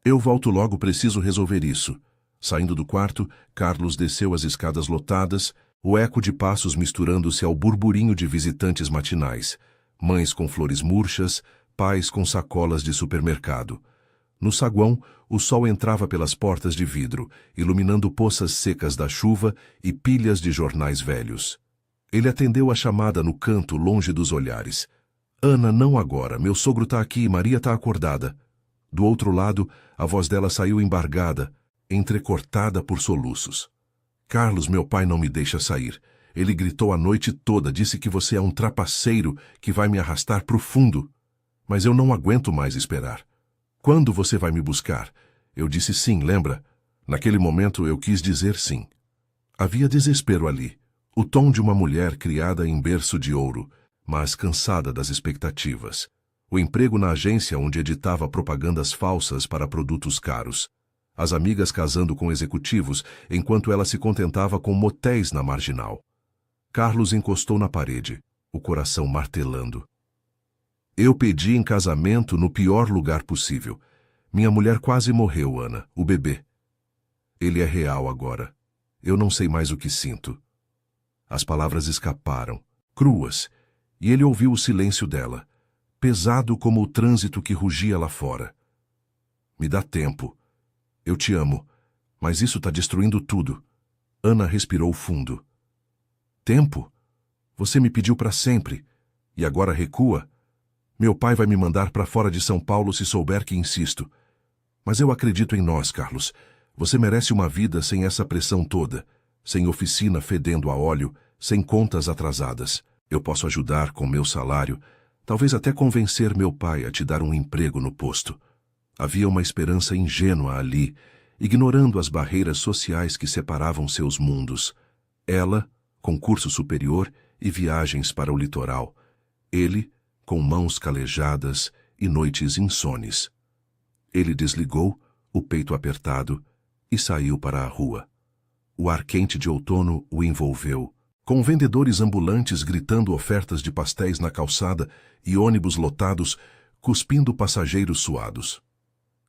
Eu volto logo, preciso resolver isso. Saindo do quarto, Carlos desceu as escadas lotadas, o eco de passos misturando-se ao burburinho de visitantes matinais, mães com flores murchas, pais com sacolas de supermercado. No saguão, o sol entrava pelas portas de vidro, iluminando poças secas da chuva e pilhas de jornais velhos. Ele atendeu a chamada no canto, longe dos olhares. Ana, não agora, meu sogro tá aqui e Maria tá acordada. Do outro lado, a voz dela saiu embargada, entrecortada por soluços. Carlos, meu pai não me deixa sair. Ele gritou a noite toda, disse que você é um trapaceiro que vai me arrastar pro fundo. Mas eu não aguento mais esperar. Quando você vai me buscar? Eu disse sim, lembra? Naquele momento eu quis dizer sim. Havia desespero ali, o tom de uma mulher criada em berço de ouro, mas cansada das expectativas. O emprego na agência onde editava propagandas falsas para produtos caros. As amigas casando com executivos, enquanto ela se contentava com motéis na marginal. Carlos encostou na parede, o coração martelando. Eu pedi em casamento no pior lugar possível. Minha mulher quase morreu, Ana, o bebê. Ele é real agora. Eu não sei mais o que sinto. As palavras escaparam, cruas, e ele ouviu o silêncio dela, pesado como o trânsito que rugia lá fora. Me dá tempo. Eu te amo, mas isso está destruindo tudo. Ana respirou fundo. Tempo? Você me pediu para sempre, e agora recua? Meu pai vai me mandar para fora de São Paulo se souber que insisto. Mas eu acredito em nós, Carlos. Você merece uma vida sem essa pressão toda, sem oficina fedendo a óleo, sem contas atrasadas. Eu posso ajudar com meu salário, talvez até convencer meu pai a te dar um emprego no posto. Havia uma esperança ingênua ali, ignorando as barreiras sociais que separavam seus mundos. Ela, com curso superior e viagens para o litoral. Ele, com mãos calejadas e noites insones. Ele desligou, o peito apertado, e saiu para a rua. O ar quente de outono o envolveu, com vendedores ambulantes gritando ofertas de pastéis na calçada e ônibus lotados, cuspindo passageiros suados.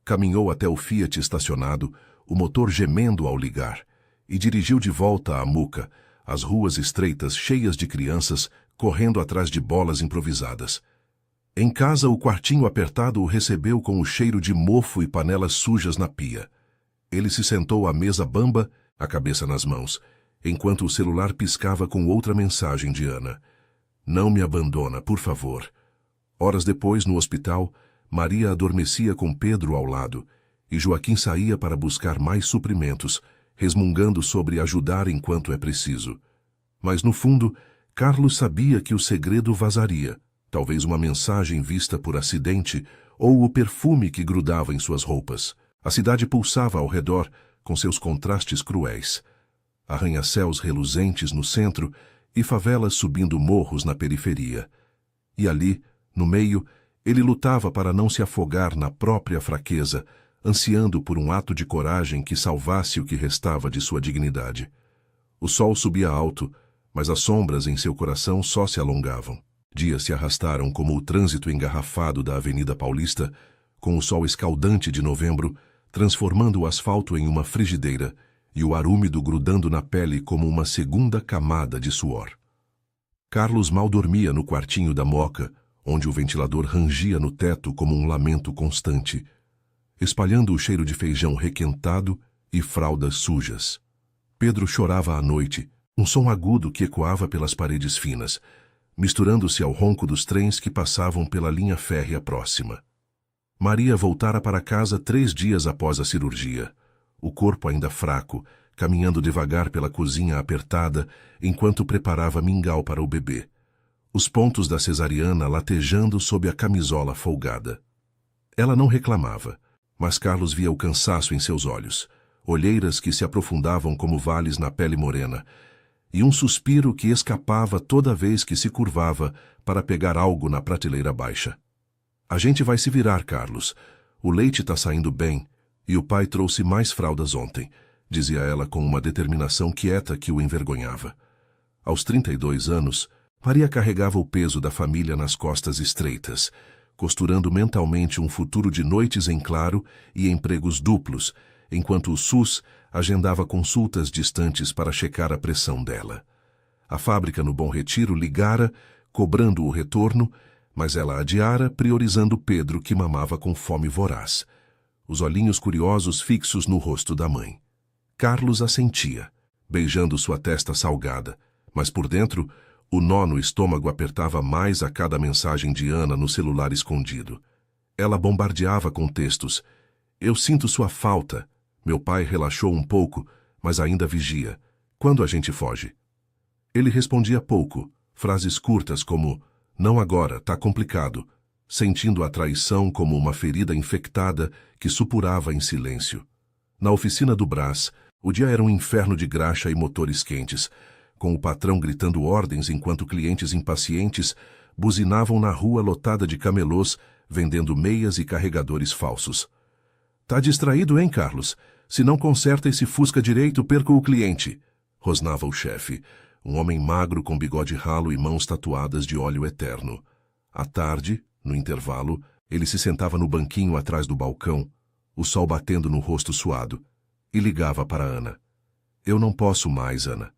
Caminhou até o Fiat estacionado, o motor gemendo ao ligar, e dirigiu de volta à Muca, as ruas estreitas cheias de crianças correndo atrás de bolas improvisadas. Em casa, o quartinho apertado o recebeu com o cheiro de mofo e panelas sujas na pia. Ele se sentou à mesa bamba, a cabeça nas mãos, enquanto o celular piscava com outra mensagem de Ana. Não me abandona, por favor. Horas depois, no hospital, Maria adormecia com Pedro ao lado, e Joaquim saía para buscar mais suprimentos, resmungando sobre ajudar enquanto é preciso. Mas, no fundo, Carlos sabia que o segredo vazaria, talvez uma mensagem vista por acidente ou o perfume que grudava em suas roupas. A cidade pulsava ao redor, com seus contrastes cruéis. Arranha-céus reluzentes no centro e favelas subindo morros na periferia. E ali, no meio, ele lutava para não se afogar na própria fraqueza, ansiando por um ato de coragem que salvasse o que restava de sua dignidade. O sol subia alto, mas as sombras em seu coração só se alongavam. Dias se arrastaram como o trânsito engarrafado da Avenida Paulista, com o sol escaldante de novembro, transformando o asfalto em uma frigideira e o ar úmido grudando na pele como uma segunda camada de suor. Carlos mal dormia no quartinho da Moca, onde o ventilador rangia no teto como um lamento constante, espalhando o cheiro de feijão requentado e fraldas sujas. Pedro chorava à noite, um som agudo que ecoava pelas paredes finas, misturando-se ao ronco dos trens que passavam pela linha férrea próxima. Maria voltara para casa 3 dias após a cirurgia, o corpo ainda fraco, caminhando devagar pela cozinha apertada enquanto preparava mingau para o bebê, os pontos da cesariana latejando sob a camisola folgada. Ela não reclamava, mas Carlos via o cansaço em seus olhos, olheiras que se aprofundavam como vales na pele morena, e um suspiro que escapava toda vez que se curvava para pegar algo na prateleira baixa. A gente vai se virar, Carlos. O leite está saindo bem, e o pai trouxe mais fraldas ontem, dizia ela com uma determinação quieta que o envergonhava. Aos 32 anos, Maria carregava o peso da família nas costas estreitas, costurando mentalmente um futuro de noites em claro e empregos duplos, enquanto o SUS agendava consultas distantes para checar a pressão dela. A fábrica no Bom Retiro ligara, cobrando o retorno, mas ela adiara, priorizando Pedro, que mamava com fome voraz, os olhinhos curiosos fixos no rosto da mãe. Carlos assentia, beijando sua testa salgada, mas por dentro, o nó no estômago apertava mais a cada mensagem de Ana no celular escondido. Ela bombardeava com textos. Eu sinto sua falta. Meu pai relaxou um pouco, mas ainda vigia. Quando a gente foge? Ele respondia pouco, frases curtas como não agora, tá complicado, sentindo a traição como uma ferida infectada que supurava em silêncio. Na oficina do Brás, o dia era um inferno de graxa e motores quentes, com o patrão gritando ordens enquanto clientes impacientes buzinavam na rua lotada de camelôs vendendo meias e carregadores falsos. Tá distraído, hein, Carlos? Se não conserta esse Fusca direito, perco o cliente, rosnava o chefe, um homem magro com bigode ralo e mãos tatuadas de óleo eterno. À tarde, no intervalo, ele se sentava no banquinho atrás do balcão, o sol batendo no rosto suado, e ligava para Ana. Eu não posso mais, Ana.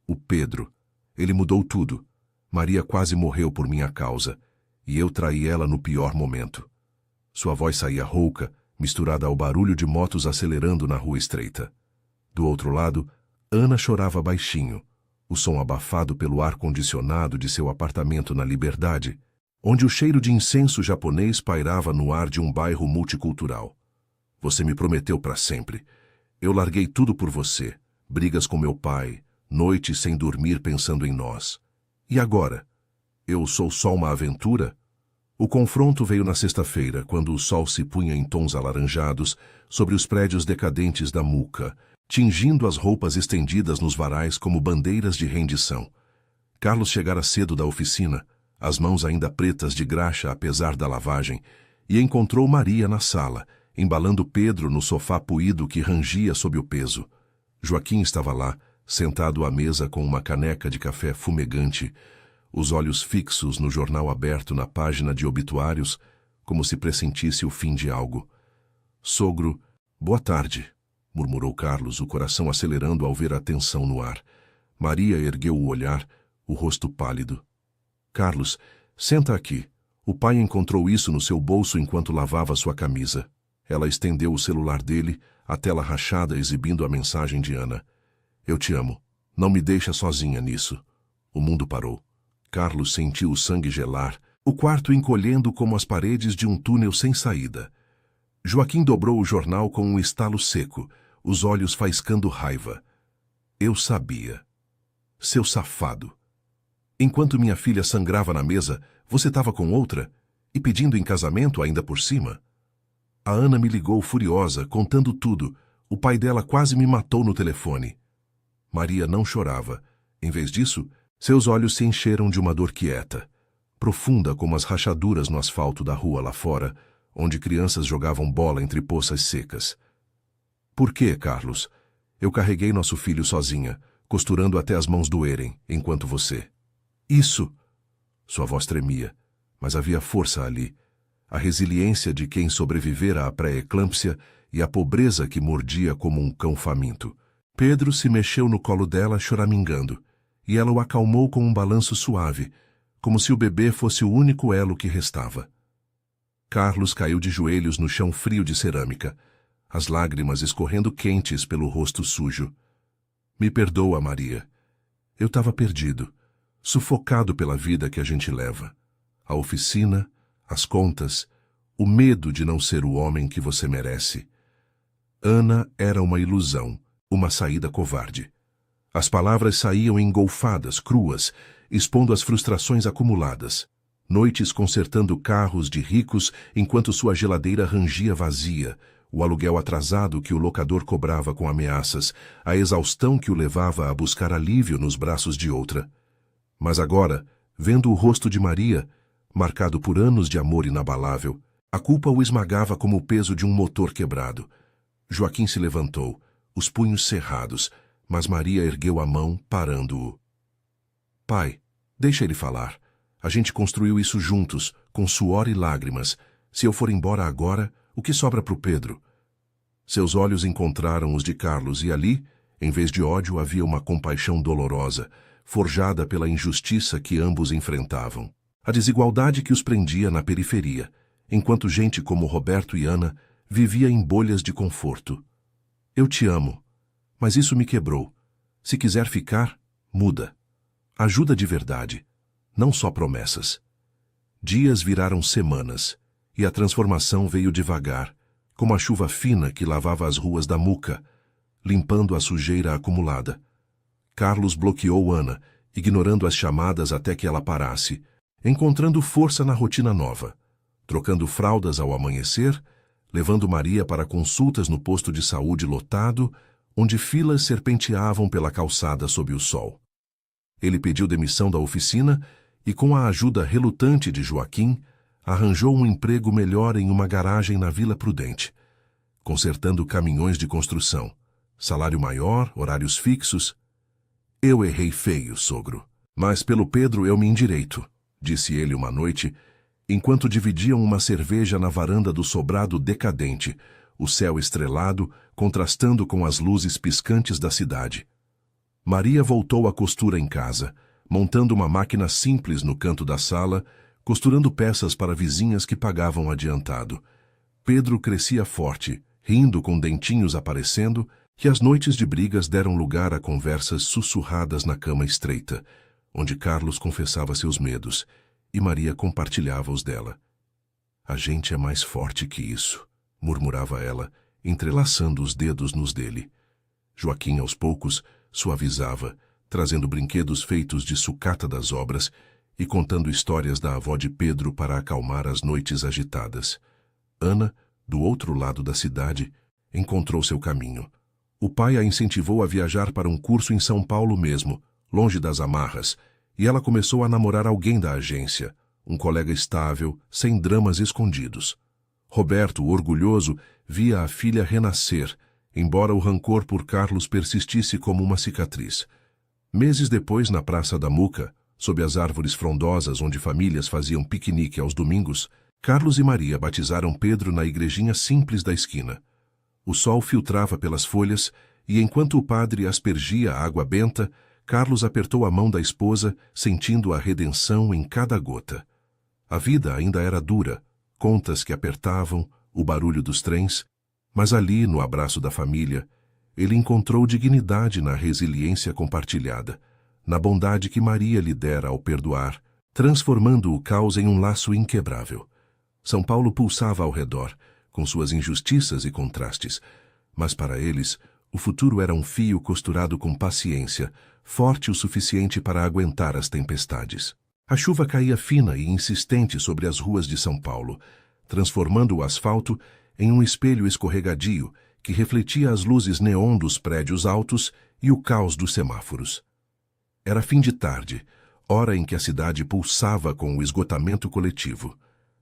O Pedro. Ele mudou tudo. Maria quase morreu por minha causa, e eu traí ela no pior momento. Sua voz saía rouca, misturada ao barulho de motos acelerando na rua estreita. Do outro lado, Ana chorava baixinho, o som abafado pelo ar-condicionado de seu apartamento na Liberdade, onde o cheiro de incenso japonês pairava no ar de um bairro multicultural. Você me prometeu para sempre. Eu larguei tudo por você, brigas com meu pai, noites sem dormir pensando em nós. E agora? Eu sou só uma aventura? O confronto veio na sexta-feira, quando o sol se punha em tons alaranjados sobre os prédios decadentes da Muca, tingindo as roupas estendidas nos varais como bandeiras de rendição. Carlos chegara cedo da oficina, as mãos ainda pretas de graxa apesar da lavagem, e encontrou Maria na sala, embalando Pedro no sofá puído que rangia sob o peso. Joaquim estava lá, sentado à mesa com uma caneca de café fumegante, os olhos fixos no jornal aberto na página de obituários, como se pressentisse o fim de algo. Sogro, boa tarde, murmurou Carlos, o coração acelerando ao ver a tensão no ar. Maria ergueu o olhar, o rosto pálido. Carlos, senta aqui. O pai encontrou isso no seu bolso enquanto lavava sua camisa. Ela estendeu o celular dele, a tela rachada exibindo a mensagem de Ana. Eu te amo. Não me deixa sozinha nisso. O mundo parou. Carlos sentiu o sangue gelar, o quarto encolhendo como as paredes de um túnel sem saída. Joaquim dobrou o jornal com um estalo seco, os olhos faiscando raiva. Eu sabia. Seu safado. Enquanto minha filha sangrava na mesa, você estava com outra? E pedindo em casamento ainda por cima? A Ana me ligou furiosa, contando tudo. O pai dela quase me matou no telefone. Maria não chorava. Em vez disso, seus olhos se encheram de uma dor quieta, profunda como as rachaduras no asfalto da rua lá fora, onde crianças jogavam bola entre poças secas. Por quê, Carlos? Eu carreguei nosso filho sozinha, costurando até as mãos doerem, enquanto você... Isso! Sua voz tremia, mas havia força ali, a resiliência de quem sobrevivera à pré-eclâmpsia e a pobreza que mordia como um cão faminto. Pedro se mexeu no colo dela choramingando, e ela o acalmou com um balanço suave, como se o bebê fosse o único elo que restava. Carlos caiu de joelhos no chão frio de cerâmica, as lágrimas escorrendo quentes pelo rosto sujo. Me perdoa, Maria. Eu estava perdido, sufocado pela vida que a gente leva. A oficina, as contas, o medo de não ser o homem que você merece. Ana era uma ilusão, uma saída covarde. As palavras saíam engolfadas, cruas, expondo as frustrações acumuladas. Noites consertando carros de ricos enquanto sua geladeira rangia vazia, o aluguel atrasado que o locador cobrava com ameaças, a exaustão que o levava a buscar alívio nos braços de outra. Mas agora, vendo o rosto de Maria, marcado por anos de amor inabalável, a culpa o esmagava como o peso de um motor quebrado. Joaquim se levantou, os punhos cerrados, mas Maria ergueu a mão, parando-o. Pai, deixa ele falar. A gente construiu isso juntos, com suor e lágrimas. Se eu for embora agora, o que sobra para o Pedro? Seus olhos encontraram os de Carlos e ali, em vez de ódio, havia uma compaixão dolorosa, forjada pela injustiça que ambos enfrentavam. A desigualdade que os prendia na periferia, enquanto gente como Roberto e Ana vivia em bolhas de conforto. Eu te amo, mas isso me quebrou. Se quiser ficar, muda. Ajuda de verdade, não só promessas. Dias viraram semanas, e a transformação veio devagar, como a chuva fina que lavava as ruas da Muca, limpando a sujeira acumulada. Carlos bloqueou Ana, ignorando as chamadas até que ela parasse, encontrando força na rotina nova, trocando fraldas ao amanhecer, levando Maria para consultas no posto de saúde lotado, onde filas serpenteavam pela calçada sob o sol. Ele pediu demissão da oficina e, com a ajuda relutante de Joaquim, arranjou um emprego melhor em uma garagem na Vila Prudente, consertando caminhões de construção, salário maior, horários fixos. Eu errei feio, sogro, mas pelo Pedro eu me endireito, disse ele uma noite, enquanto dividiam uma cerveja na varanda do sobrado decadente, o céu estrelado contrastando com as luzes piscantes da cidade. Maria voltou à costura em casa, montando uma máquina simples no canto da sala, costurando peças para vizinhas que pagavam adiantado. Pedro crescia forte, rindo com dentinhos aparecendo, e as noites de brigas deram lugar a conversas sussurradas na cama estreita, onde Carlos confessava seus medos, e Maria compartilhava os dela. A gente é mais forte que isso, murmurava ela, entrelaçando os dedos nos dele. Joaquim, aos poucos, suavizava, trazendo brinquedos feitos de sucata das obras e contando histórias da avó de Pedro para acalmar as noites agitadas. Ana, do outro lado da cidade, encontrou seu caminho. O pai a incentivou a viajar para um curso em São Paulo mesmo, longe das amarras, e ela começou a namorar alguém da agência, um colega estável, sem dramas escondidos. Roberto, orgulhoso, via a filha renascer, embora o rancor por Carlos persistisse como uma cicatriz. Meses depois, na Praça da Muca, sob as árvores frondosas onde famílias faziam piquenique aos domingos, Carlos e Maria batizaram Pedro na igrejinha simples da esquina. O sol filtrava pelas folhas e, enquanto o padre aspergia a água benta, Carlos apertou a mão da esposa, sentindo a redenção em cada gota. A vida ainda era dura, contas que apertavam, o barulho dos trens, mas ali, no abraço da família, ele encontrou dignidade na resiliência compartilhada, na bondade que Maria lhe dera ao perdoar, transformando o caos em um laço inquebrável. São Paulo pulsava ao redor, com suas injustiças e contrastes, mas para eles, o futuro era um fio costurado com paciência, forte o suficiente para aguentar as tempestades. A chuva caía fina e insistente sobre as ruas de São Paulo, transformando o asfalto em um espelho escorregadio que refletia as luzes neon dos prédios altos e o caos dos semáforos. Era fim de tarde, hora em que a cidade pulsava com o esgotamento coletivo.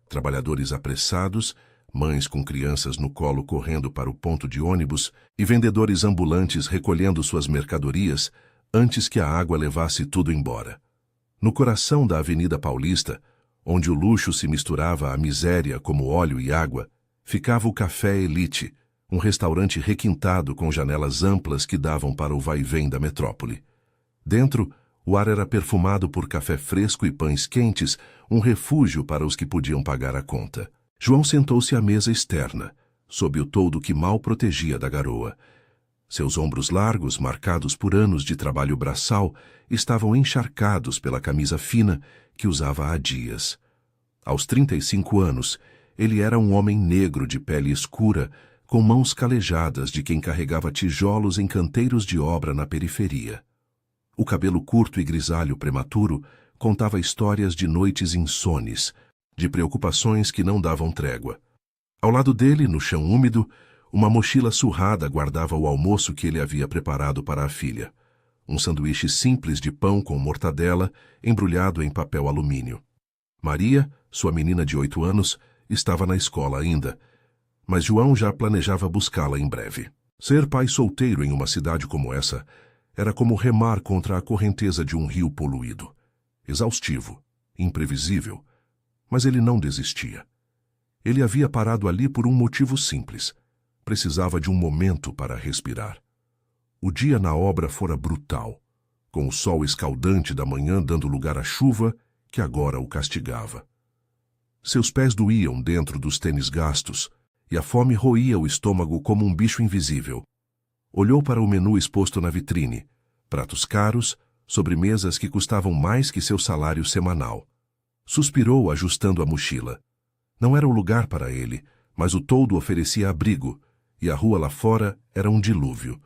Trabalhadores apressados, mães com crianças no colo correndo para o ponto de ônibus e vendedores ambulantes recolhendo suas mercadorias antes que a água levasse tudo embora. No coração da Avenida Paulista, onde o luxo se misturava à miséria como óleo e água, ficava o Café Elite, um restaurante requintado com janelas amplas que davam para o vai-vem da metrópole. Dentro, o ar era perfumado por café fresco e pães quentes, um refúgio para os que podiam pagar a conta. João sentou-se à mesa externa, sob o toldo que mal protegia da garoa. Seus ombros largos, marcados por anos de trabalho braçal, estavam encharcados pela camisa fina que usava há dias. Aos 35 anos, ele era um homem negro de pele escura, com mãos calejadas de quem carregava tijolos em canteiros de obra na periferia. O cabelo curto e grisalho prematuro contava histórias de noites insones, de preocupações que não davam trégua. Ao lado dele, no chão úmido, uma mochila surrada guardava o almoço que ele havia preparado para a filha. Um sanduíche simples de pão com mortadela, embrulhado em papel alumínio. Maria, sua menina de 8 anos, estava na escola ainda, mas João já planejava buscá-la em breve. Ser pai solteiro em uma cidade como essa era como remar contra a correnteza de um rio poluído. Exaustivo, imprevisível, mas ele não desistia. Ele havia parado ali por um motivo simples. Precisava de um momento para respirar. O dia na obra fora brutal, com o sol escaldante da manhã dando lugar à chuva que agora o castigava. Seus pés doíam dentro dos tênis gastos e a fome roía o estômago como um bicho invisível. Olhou para o menu exposto na vitrine, pratos caros, sobremesas que custavam mais que seu salário semanal. Suspirou ajustando a mochila. Não era o lugar para ele, mas o toldo oferecia abrigo, e a rua lá fora era um dilúvio.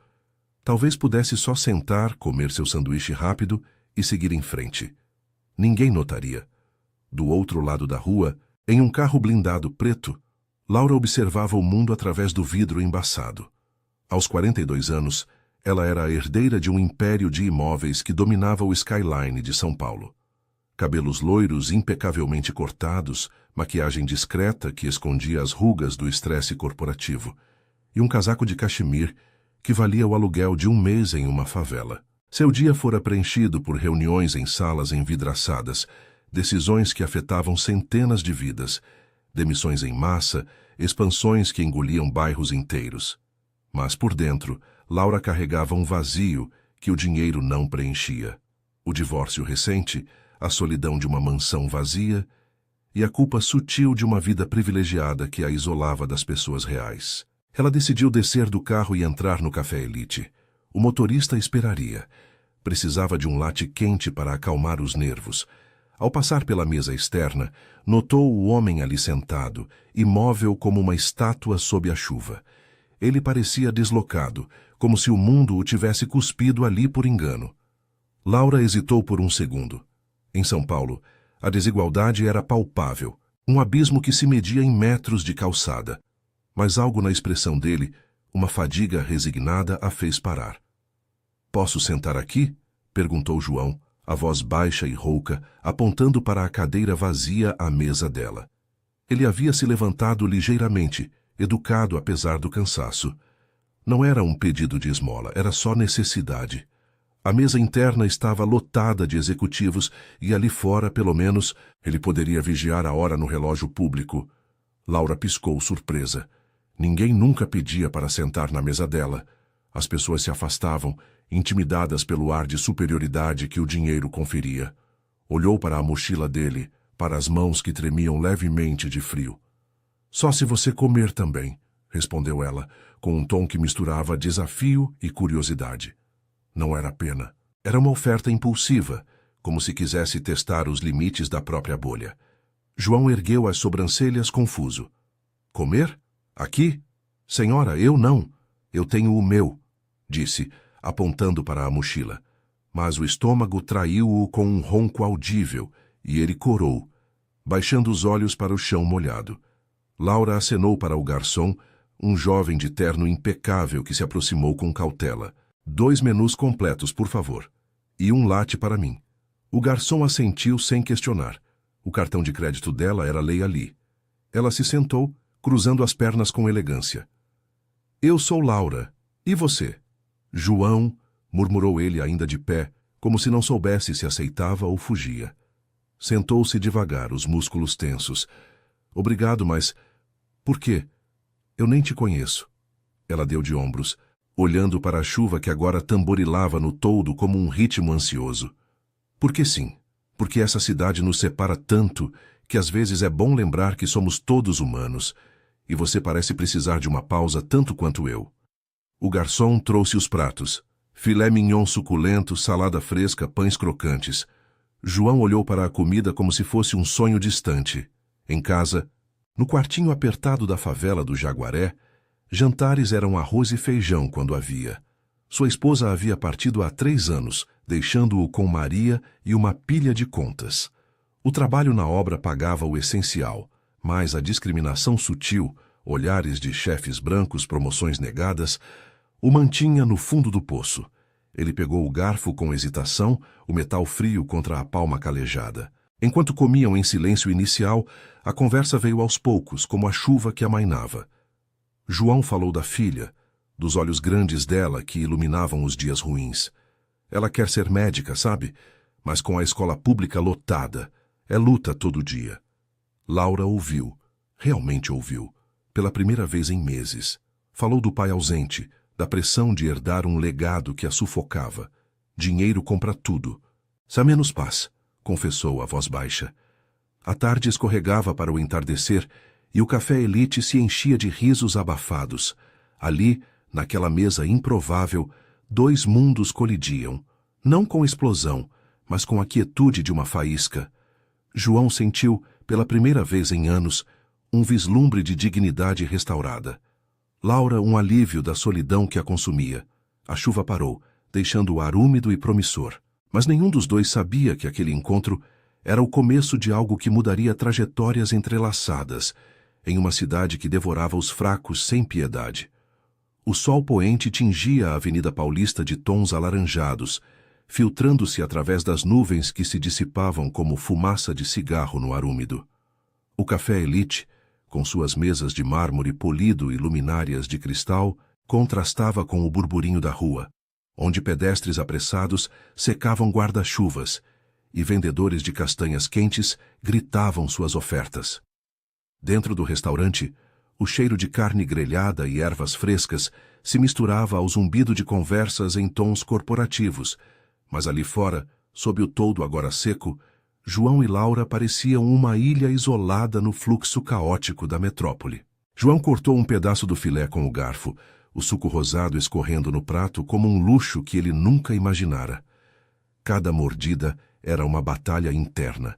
Talvez pudesse só sentar, comer seu sanduíche rápido e seguir em frente. Ninguém notaria. Do outro lado da rua, em um carro blindado preto, Laura observava o mundo através do vidro embaçado. Aos 42 anos, ela era a herdeira de um império de imóveis que dominava o skyline de São Paulo. Cabelos loiros impecavelmente cortados, maquiagem discreta que escondia as rugas do estresse corporativo, e um casaco de cachemir que valia o aluguel de um mês em uma favela. Seu dia fora preenchido por reuniões em salas envidraçadas, decisões que afetavam centenas de vidas, demissões em massa, expansões que engoliam bairros inteiros. Mas por dentro, Laura carregava um vazio que o dinheiro não preenchia. O divórcio recente, a solidão de uma mansão vazia e a culpa sutil de uma vida privilegiada que a isolava das pessoas reais. Ela decidiu descer do carro e entrar no Café Elite. O motorista esperaria. Precisava de um latte quente para acalmar os nervos. Ao passar pela mesa externa, notou o homem ali sentado, imóvel como uma estátua sob a chuva. Ele parecia deslocado, como se o mundo o tivesse cuspido ali por engano. Laura hesitou por um segundo. Em São Paulo, a desigualdade era palpável, um abismo que se media em metros de calçada. Mas algo na expressão dele, uma fadiga resignada, a fez parar. "Posso sentar aqui?" perguntou João, a voz baixa e rouca, apontando para a cadeira vazia à mesa dela. Ele havia se levantado ligeiramente, educado apesar do cansaço. Não era um pedido de esmola, era só necessidade. A mesa interna estava lotada de executivos e ali fora, pelo menos, ele poderia vigiar a hora no relógio público. Laura piscou, surpresa. Ninguém nunca pedia para sentar na mesa dela. As pessoas se afastavam, intimidadas pelo ar de superioridade que o dinheiro conferia. Olhou para a mochila dele, para as mãos que tremiam levemente de frio. Só se você comer também, respondeu ela, com um tom que misturava desafio e curiosidade. Não era pena. Era uma oferta impulsiva, como se quisesse testar os limites da própria bolha. João ergueu as sobrancelhas confuso. Comer? Aqui? Senhora, eu não. Eu tenho o meu, disse, apontando para a mochila. Mas o estômago traiu-o com um ronco audível, e ele corou, baixando os olhos para o chão molhado. Laura acenou para o garçom, um jovem de terno impecável que se aproximou com cautela. 2 menus completos, por favor. E um latte para mim. O garçom assentiu sem questionar. O cartão de crédito dela era lei ali. Ela se sentou, cruzando as pernas com elegância. Eu sou Laura. E você? João, murmurou ele ainda de pé, como se não soubesse se aceitava ou fugia. Sentou-se devagar, os músculos tensos. Obrigado, mas... Por quê? Eu nem te conheço. Ela deu de ombros, olhando para a chuva que agora tamborilava no toldo como um ritmo ansioso. Porque sim, porque essa cidade nos separa tanto que às vezes é bom lembrar que somos todos humanos, e você parece precisar de uma pausa tanto quanto eu. O garçom trouxe os pratos. Filé mignon suculento, salada fresca, pães crocantes. João olhou para a comida como se fosse um sonho distante. Em casa, no quartinho apertado da favela do Jaguaré, jantares eram arroz e feijão quando havia. Sua esposa havia partido há 3 anos, deixando-o com Maria e uma pilha de contas. O trabalho na obra pagava o essencial, mas a discriminação sutil, olhares de chefes brancos, promoções negadas, o mantinha no fundo do poço. Ele pegou o garfo com hesitação, o metal frio contra a palma calejada. Enquanto comiam em silêncio inicial, a conversa veio aos poucos, como a chuva que amainava. João falou da filha, dos olhos grandes dela que iluminavam os dias ruins. Ela quer ser médica, sabe? Mas com a escola pública lotada, é luta todo dia. Laura ouviu, realmente ouviu, pela primeira vez em meses. Falou do pai ausente, da pressão de herdar um legado que a sufocava. Dinheiro compra tudo. Só menos paz, confessou a voz baixa. A tarde escorregava para o entardecer e o café Elite se enchia de risos abafados. Ali, naquela mesa improvável, 2 mundos colidiam, não com explosão, mas com a quietude de uma faísca. João sentiu, pela primeira vez em anos, um vislumbre de dignidade restaurada. Laura, um alívio da solidão que a consumia. A chuva parou, deixando o ar úmido e promissor. Mas nenhum dos dois sabia que aquele encontro era o começo de algo que mudaria trajetórias entrelaçadas, em uma cidade que devorava os fracos sem piedade. O sol poente tingia a Avenida Paulista de tons alaranjados, filtrando-se através das nuvens que se dissipavam como fumaça de cigarro no ar úmido. O café Elite, com suas mesas de mármore polido e luminárias de cristal, contrastava com o burburinho da rua, onde pedestres apressados secavam guarda-chuvas e vendedores de castanhas quentes gritavam suas ofertas. Dentro do restaurante, o cheiro de carne grelhada e ervas frescas se misturava ao zumbido de conversas em tons corporativos, mas ali fora, sob o toldo agora seco, João e Laura pareciam uma ilha isolada no fluxo caótico da metrópole. João cortou um pedaço do filé com o garfo, o suco rosado escorrendo no prato como um luxo que ele nunca imaginara. Cada mordida era uma batalha interna.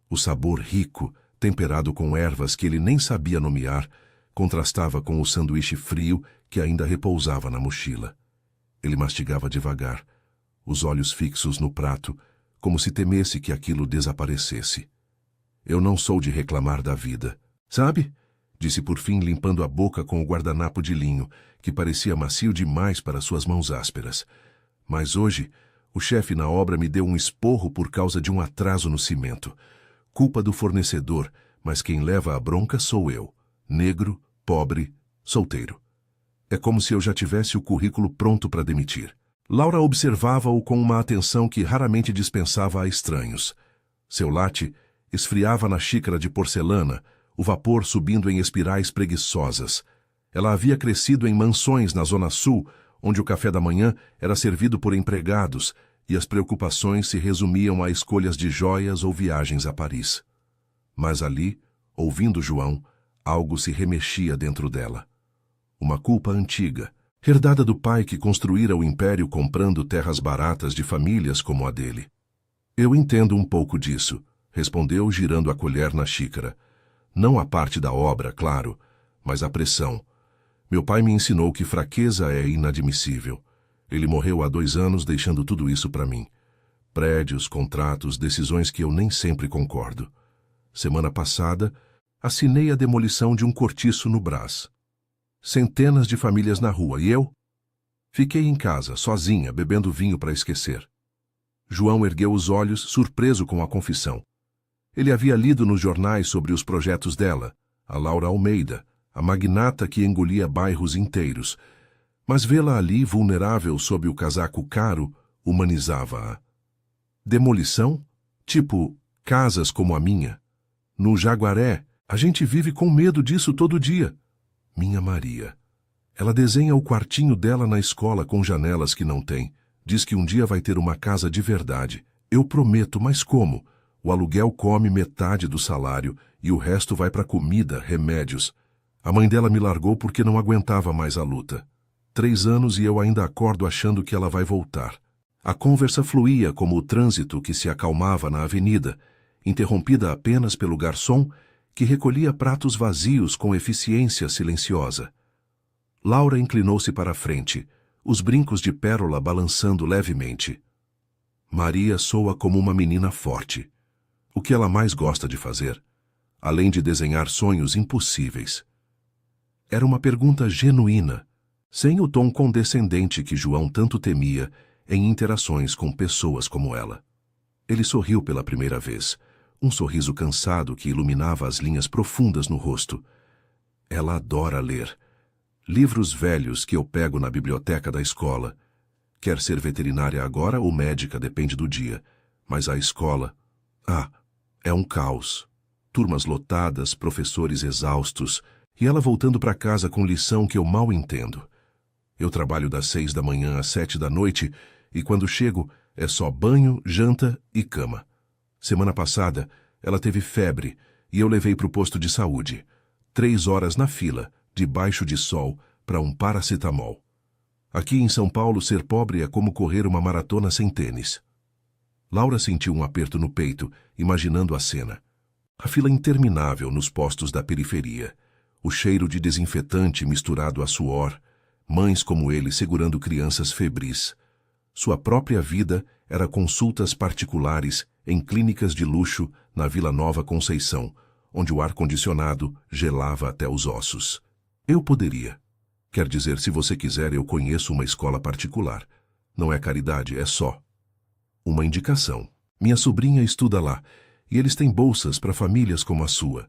O sabor rico, temperado com ervas que ele nem sabia nomear, contrastava com o sanduíche frio que ainda repousava na mochila. Ele mastigava devagar, os olhos fixos no prato, como se temesse que aquilo desaparecesse. Eu não sou de reclamar da vida, sabe? Disse por fim, limpando a boca com o guardanapo de linho, que parecia macio demais para suas mãos ásperas. Mas hoje, o chefe na obra me deu um esporro por causa de um atraso no cimento. Culpa do fornecedor, mas quem leva a bronca sou eu. Negro, pobre, solteiro. É como se eu já tivesse o currículo pronto para demitir. Laura observava-o com uma atenção que raramente dispensava a estranhos. Seu latte esfriava na xícara de porcelana, o vapor subindo em espirais preguiçosas. Ela havia crescido em mansões na Zona Sul, onde o café da manhã era servido por empregados e as preocupações se resumiam a escolhas de joias ou viagens a Paris. Mas ali, ouvindo João, algo se remexia dentro dela. Uma culpa antiga, herdada do pai que construíra o império comprando terras baratas de famílias como a dele. Eu entendo um pouco disso, respondeu girando a colher na xícara. Não a parte da obra, claro, mas a pressão. Meu pai me ensinou que fraqueza é inadmissível. Ele morreu há 2 anos deixando tudo isso para mim. Prédios, contratos, decisões que eu nem sempre concordo. Semana passada, assinei a demolição de um cortiço no Brás. Centenas de famílias na rua e eu? Fiquei em casa, sozinha, bebendo vinho para esquecer. João ergueu os olhos, surpreso com a confissão. Ele havia lido nos jornais sobre os projetos dela, a Laura Almeida, a magnata que engolia bairros inteiros, mas vê-la ali vulnerável sob o casaco caro humanizava-a. Demolição? Tipo, casas como a minha. No Jaguaré, a gente vive com medo disso todo dia. Minha Maria. Ela desenha o quartinho dela na escola com janelas que não tem. Diz que um dia vai ter uma casa de verdade. Eu prometo, mas como? O aluguel come metade do salário e o resto vai para comida, remédios. A mãe dela me largou porque não aguentava mais a luta. 3 anos e eu ainda acordo achando que ela vai voltar. A conversa fluía como o trânsito que se acalmava na avenida, interrompida apenas pelo garçom que recolhia pratos vazios com eficiência silenciosa. Laura inclinou-se para a frente, os brincos de pérola balançando levemente. Maria soa como uma menina forte. O que ela mais gosta de fazer, além de desenhar sonhos impossíveis? Era uma pergunta genuína, sem o tom condescendente que João tanto temia em interações com pessoas como ela. Ele sorriu pela primeira vez, um sorriso cansado que iluminava as linhas profundas no rosto. Ela adora ler. Livros velhos que eu pego na biblioteca da escola. Quer ser veterinária agora ou médica, depende do dia. Mas a escola... é um caos. Turmas lotadas, professores exaustos, e ela voltando para casa com lição que eu mal entendo. Eu trabalho das 6 da manhã às 7 da noite, e quando chego é só banho, janta e cama. Semana passada, ela teve febre e eu levei para o posto de saúde. 3 horas na fila, debaixo de sol, para um paracetamol. Aqui em São Paulo, ser pobre é como correr uma maratona sem tênis. Laura sentiu um aperto no peito, imaginando a cena. A fila interminável nos postos da periferia. O cheiro de desinfetante misturado a suor. Mães como ele segurando crianças febris. Sua própria vida era consultas particulares em clínicas de luxo na Vila Nova Conceição, onde o ar-condicionado gelava até os ossos. Eu poderia. Quer dizer, se você quiser, eu conheço uma escola particular. Não é caridade, é só uma indicação. Minha sobrinha estuda lá, e eles têm bolsas para famílias como a sua.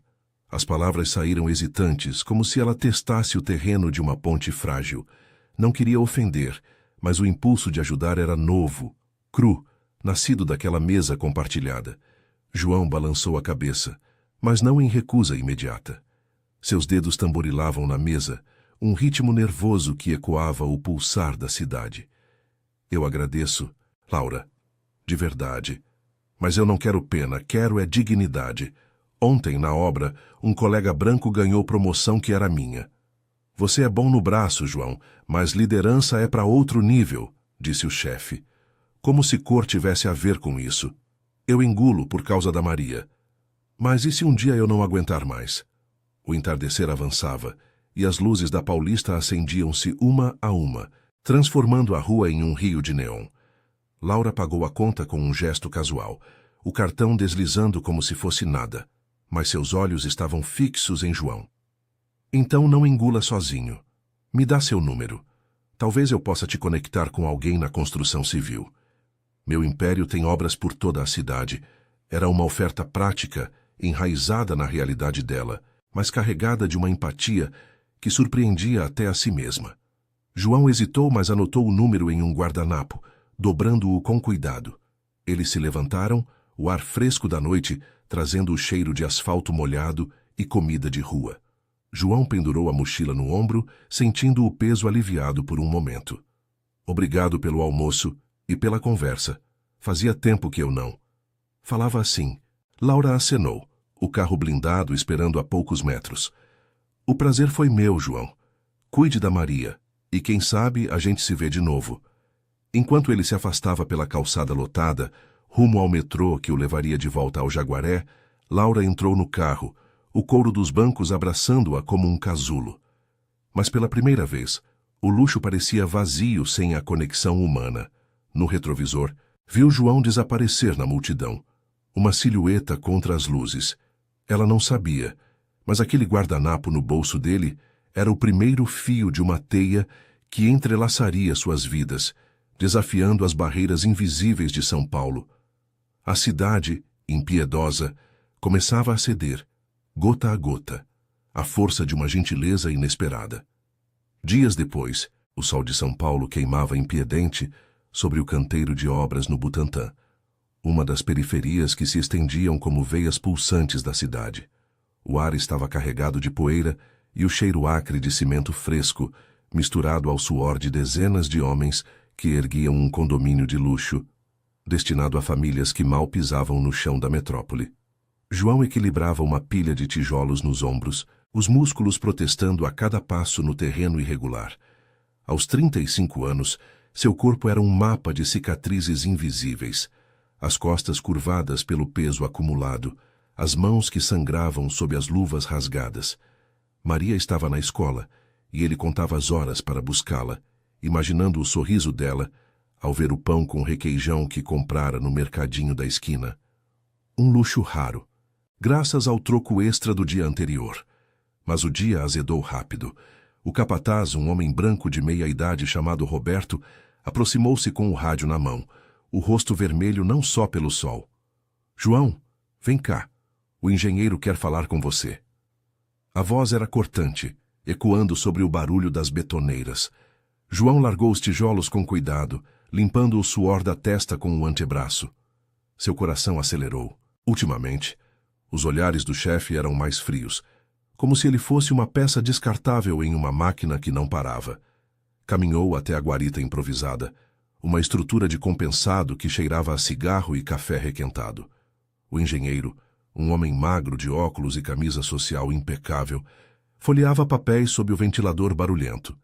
As palavras saíram hesitantes, como se ela testasse o terreno de uma ponte frágil. Não queria ofender, mas o impulso de ajudar era novo, cru, nascido daquela mesa compartilhada. João balançou a cabeça, mas não em recusa imediata. Seus dedos tamborilavam na mesa, um ritmo nervoso que ecoava o pulsar da cidade. Eu agradeço, Laura, de verdade. Mas eu não quero pena, quero é dignidade. Ontem, na obra, um colega branco ganhou promoção que era minha. Você é bom no braço, João, mas liderança é para outro nível, disse o chefe. Como se cor tivesse a ver com isso. Eu engulo por causa da Maria. Mas e se um dia eu não aguentar mais? O entardecer avançava, e as luzes da Paulista acendiam-se uma a uma, transformando a rua em um rio de neon. Laura pagou a conta com um gesto casual, o cartão deslizando como se fosse nada, mas seus olhos estavam fixos em João. Então não engula sozinho. Me dá seu número. Talvez eu possa te conectar com alguém na construção civil. Meu império tem obras por toda a cidade. Era uma oferta prática, enraizada na realidade dela, mas carregada de uma empatia que surpreendia até a si mesma. João hesitou, mas anotou o número em um guardanapo, dobrando-o com cuidado. Eles se levantaram, o ar fresco da noite trazendo o cheiro de asfalto molhado e comida de rua. João pendurou a mochila no ombro, sentindo o peso aliviado por um momento. Obrigado pelo almoço e pela conversa. Fazia tempo que eu não. Falava assim. Laura acenou, o carro blindado esperando a poucos metros. O prazer foi meu, João. Cuide da Maria, e quem sabe a gente se vê de novo. Enquanto ele se afastava pela calçada lotada, rumo ao metrô que o levaria de volta ao Jaguaré, Laura entrou no carro, o couro dos bancos abraçando-a como um casulo. Mas pela primeira vez, o luxo parecia vazio sem a conexão humana. No retrovisor, viu João desaparecer na multidão. Uma silhueta contra as luzes. Ela não sabia, mas aquele guardanapo no bolso dele era o primeiro fio de uma teia que entrelaçaria suas vidas, desafiando as barreiras invisíveis de São Paulo. A cidade, impiedosa, começava a ceder, gota a gota, à força de uma gentileza inesperada. Dias depois, o sol de São Paulo queimava impiedente sobre o canteiro de obras no Butantã, uma das periferias que se estendiam como veias pulsantes da cidade. O ar estava carregado de poeira e o cheiro acre de cimento fresco, misturado ao suor de dezenas de homens que erguiam um condomínio de luxo, destinado a famílias que mal pisavam no chão da metrópole. João equilibrava uma pilha de tijolos nos ombros, os músculos protestando a cada passo no terreno irregular. Aos 35 anos, seu corpo era um mapa de cicatrizes invisíveis, as costas curvadas pelo peso acumulado, as mãos que sangravam sob as luvas rasgadas. Maria estava na escola, e ele contava as horas para buscá-la, imaginando o sorriso dela ao ver o pão com requeijão que comprara no mercadinho da esquina. Um luxo raro, graças ao troco extra do dia anterior. Mas o dia azedou rápido. O capataz, um homem branco de meia-idade chamado Roberto, aproximou-se com o rádio na mão, o rosto vermelho não só pelo sol. João, vem cá. O engenheiro quer falar com você. A voz era cortante, ecoando sobre o barulho das betoneiras. João largou os tijolos com cuidado, limpando o suor da testa com o antebraço. Seu coração acelerou. Ultimamente, os olhares do chefe eram mais frios, como se ele fosse uma peça descartável em uma máquina que não parava. Caminhou até a guarita improvisada, uma estrutura de compensado que cheirava a cigarro e café requentado. O engenheiro, um homem magro de óculos e camisa social impecável, folheava papéis sob o ventilador barulhento.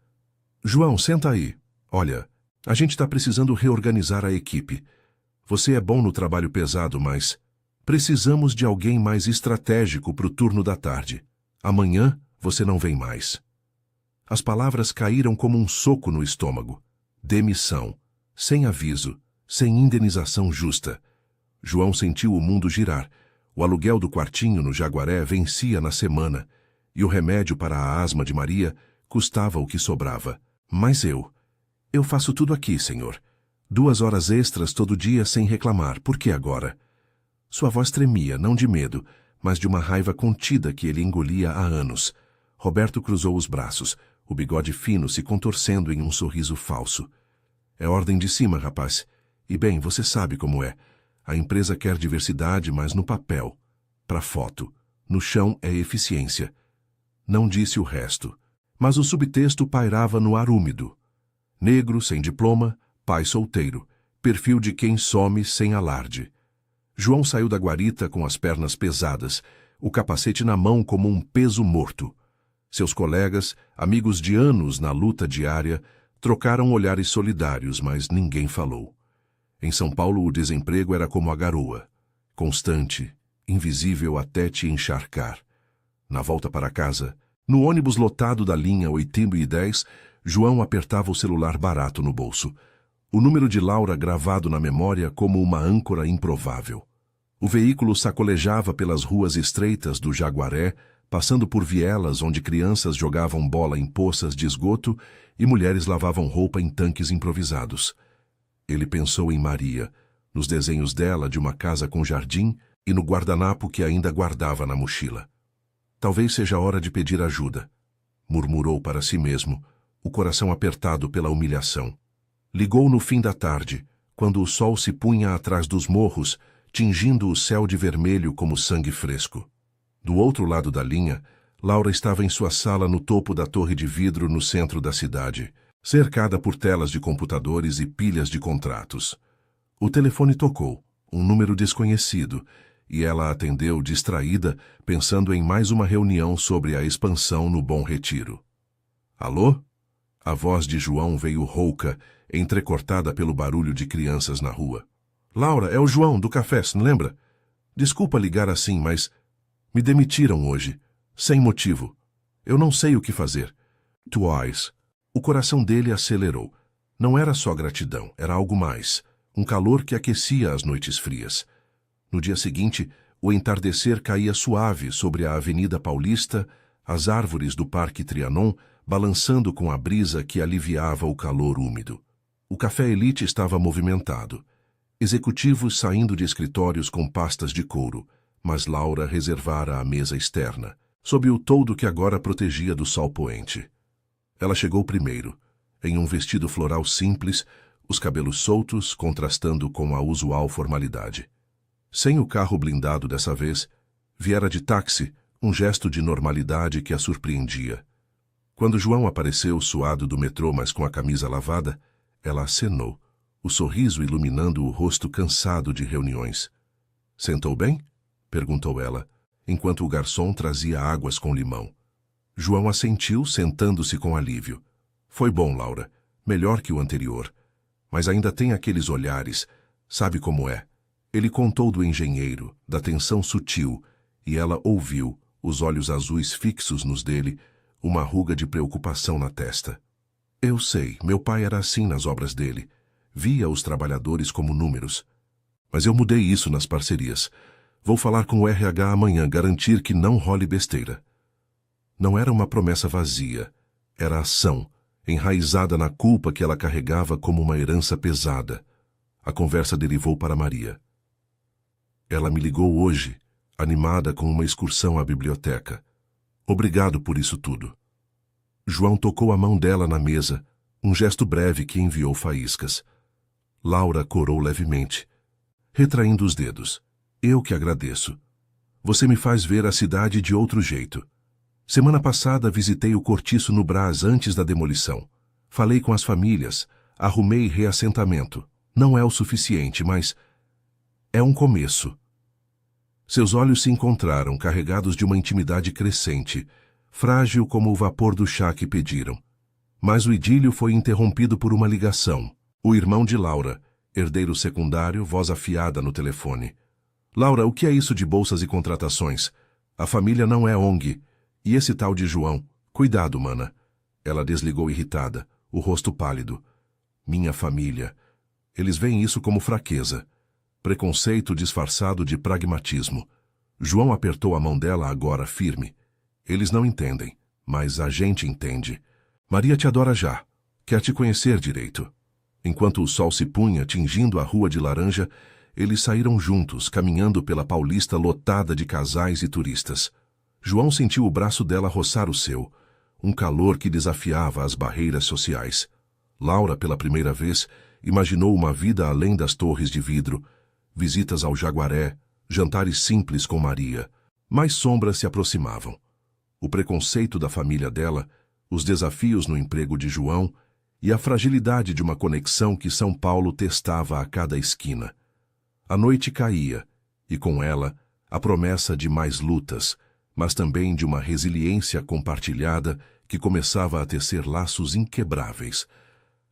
João, senta aí. Olha, a gente está precisando reorganizar a equipe. Você é bom no trabalho pesado, mas precisamos de alguém mais estratégico para o turno da tarde. Amanhã você não vem mais. As palavras caíram como um soco no estômago. Demissão. Sem aviso. Sem indenização justa. João sentiu o mundo girar. O aluguel do quartinho no Jaguaré vencia na semana, e o remédio para a asma de Maria custava o que sobrava. Mas eu faço tudo aqui, senhor. 2 horas extras todo dia sem reclamar. Por que agora? Sua voz tremia, não de medo, mas de uma raiva contida que ele engolia há anos. Roberto cruzou os braços, o bigode fino se contorcendo em um sorriso falso. É ordem de cima, rapaz. E bem, você sabe como é. A empresa quer diversidade, mas no papel. Para foto. No chão é eficiência. Não disse o resto. Mas o subtexto pairava no ar úmido. Negro, sem diploma, pai solteiro. Perfil de quem some sem alarde. João saiu da guarita com as pernas pesadas, o capacete na mão como um peso morto. Seus colegas, amigos de anos na luta diária, trocaram olhares solidários, mas ninguém falou. Em São Paulo o desemprego era como a garoa, constante, invisível até te encharcar. Na volta para casa, no ônibus lotado da linha 810, João apertava o celular barato no bolso. O número de Laura gravado na memória como uma âncora improvável. O veículo sacolejava pelas ruas estreitas do Jaguaré, passando por vielas onde crianças jogavam bola em poças de esgoto e mulheres lavavam roupa em tanques improvisados. Ele pensou em Maria, nos desenhos dela de uma casa com jardim e no guardanapo que ainda guardava na mochila. Talvez seja hora de pedir ajuda, murmurou para si mesmo, o coração apertado pela humilhação. Ligou no fim da tarde, quando o sol se punha atrás dos morros, tingindo o céu de vermelho como sangue fresco. Do outro lado da linha, Laura estava em sua sala no topo da torre de vidro no centro da cidade, cercada por telas de computadores e pilhas de contratos. O telefone tocou, um número desconhecido, e ela atendeu distraída, pensando em mais uma reunião sobre a expansão no Bom Retiro. Alô? A voz de João veio rouca, entrecortada pelo barulho de crianças na rua. Laura, é o João, do café, se não lembra? Desculpa ligar assim, mas me demitiram hoje, sem motivo. Eu não sei o que fazer. Twice. O coração dele acelerou. Não era só gratidão, era algo mais. Um calor que aquecia as noites frias. No dia seguinte, o entardecer caía suave sobre a Avenida Paulista, as árvores do Parque Trianon balançando com a brisa que aliviava o calor úmido. O Café Elite estava movimentado. Executivos saindo de escritórios com pastas de couro, mas Laura reservara a mesa externa, sob o toldo que agora protegia do sol poente. Ela chegou primeiro, em um vestido floral simples, os cabelos soltos contrastando com a usual formalidade. Sem o carro blindado dessa vez, viera de táxi, um gesto de normalidade que a surpreendia. Quando João apareceu suado do metrô, mas com a camisa lavada, ela acenou, o sorriso iluminando o rosto cansado de reuniões. Sentou bem? Perguntou ela, enquanto o garçom trazia águas com limão. João assentiu, sentando-se com alívio. Foi bom, Laura. Melhor que o anterior. Mas ainda tem aqueles olhares. Sabe como é? Ele contou do engenheiro, da tensão sutil, e ela ouviu, os olhos azuis fixos nos dele, uma ruga de preocupação na testa. Eu sei, meu pai era assim nas obras dele. Via os trabalhadores como números. Mas eu mudei isso nas parcerias. Vou falar com o RH amanhã, garantir que não role besteira. Não era uma promessa vazia. Era ação, enraizada na culpa que ela carregava como uma herança pesada. A conversa derivou para Maria. Ela me ligou hoje, animada com uma excursão à biblioteca. Obrigado por isso tudo. João tocou a mão dela na mesa, um gesto breve que enviou faíscas. Laura corou levemente, retraindo os dedos. Eu que agradeço. Você me faz ver a cidade de outro jeito. Semana passada visitei o cortiço no Brás antes da demolição. Falei com as famílias, arrumei reassentamento. Não é o suficiente, mas é um começo. Seus olhos se encontraram, carregados de uma intimidade crescente, frágil como o vapor do chá que pediram. Mas o idílio foi interrompido por uma ligação. O irmão de Laura, herdeiro secundário, voz afiada no telefone. Laura, o que é isso de bolsas e contratações? A família não é ONG. E esse tal de João? Cuidado, mana. Ela desligou irritada, o rosto pálido. Minha família. Eles veem isso como fraqueza. Preconceito disfarçado de pragmatismo. João apertou a mão dela agora firme. Eles não entendem, mas a gente entende. Maria te adora já. Quer te conhecer direito. Enquanto o sol se punha, tingindo a rua de laranja, eles saíram juntos, caminhando pela Paulista lotada de casais e turistas. João sentiu o braço dela roçar o seu, um calor que desafiava as barreiras sociais. Laura, pela primeira vez, imaginou uma vida além das torres de vidro, visitas ao Jaguaré, jantares simples com Maria. Mais sombras se aproximavam. O preconceito da família dela, os desafios no emprego de João e a fragilidade de uma conexão que São Paulo testava a cada esquina. A noite caía, e com ela, a promessa de mais lutas, mas também de uma resiliência compartilhada que começava a tecer laços inquebráveis.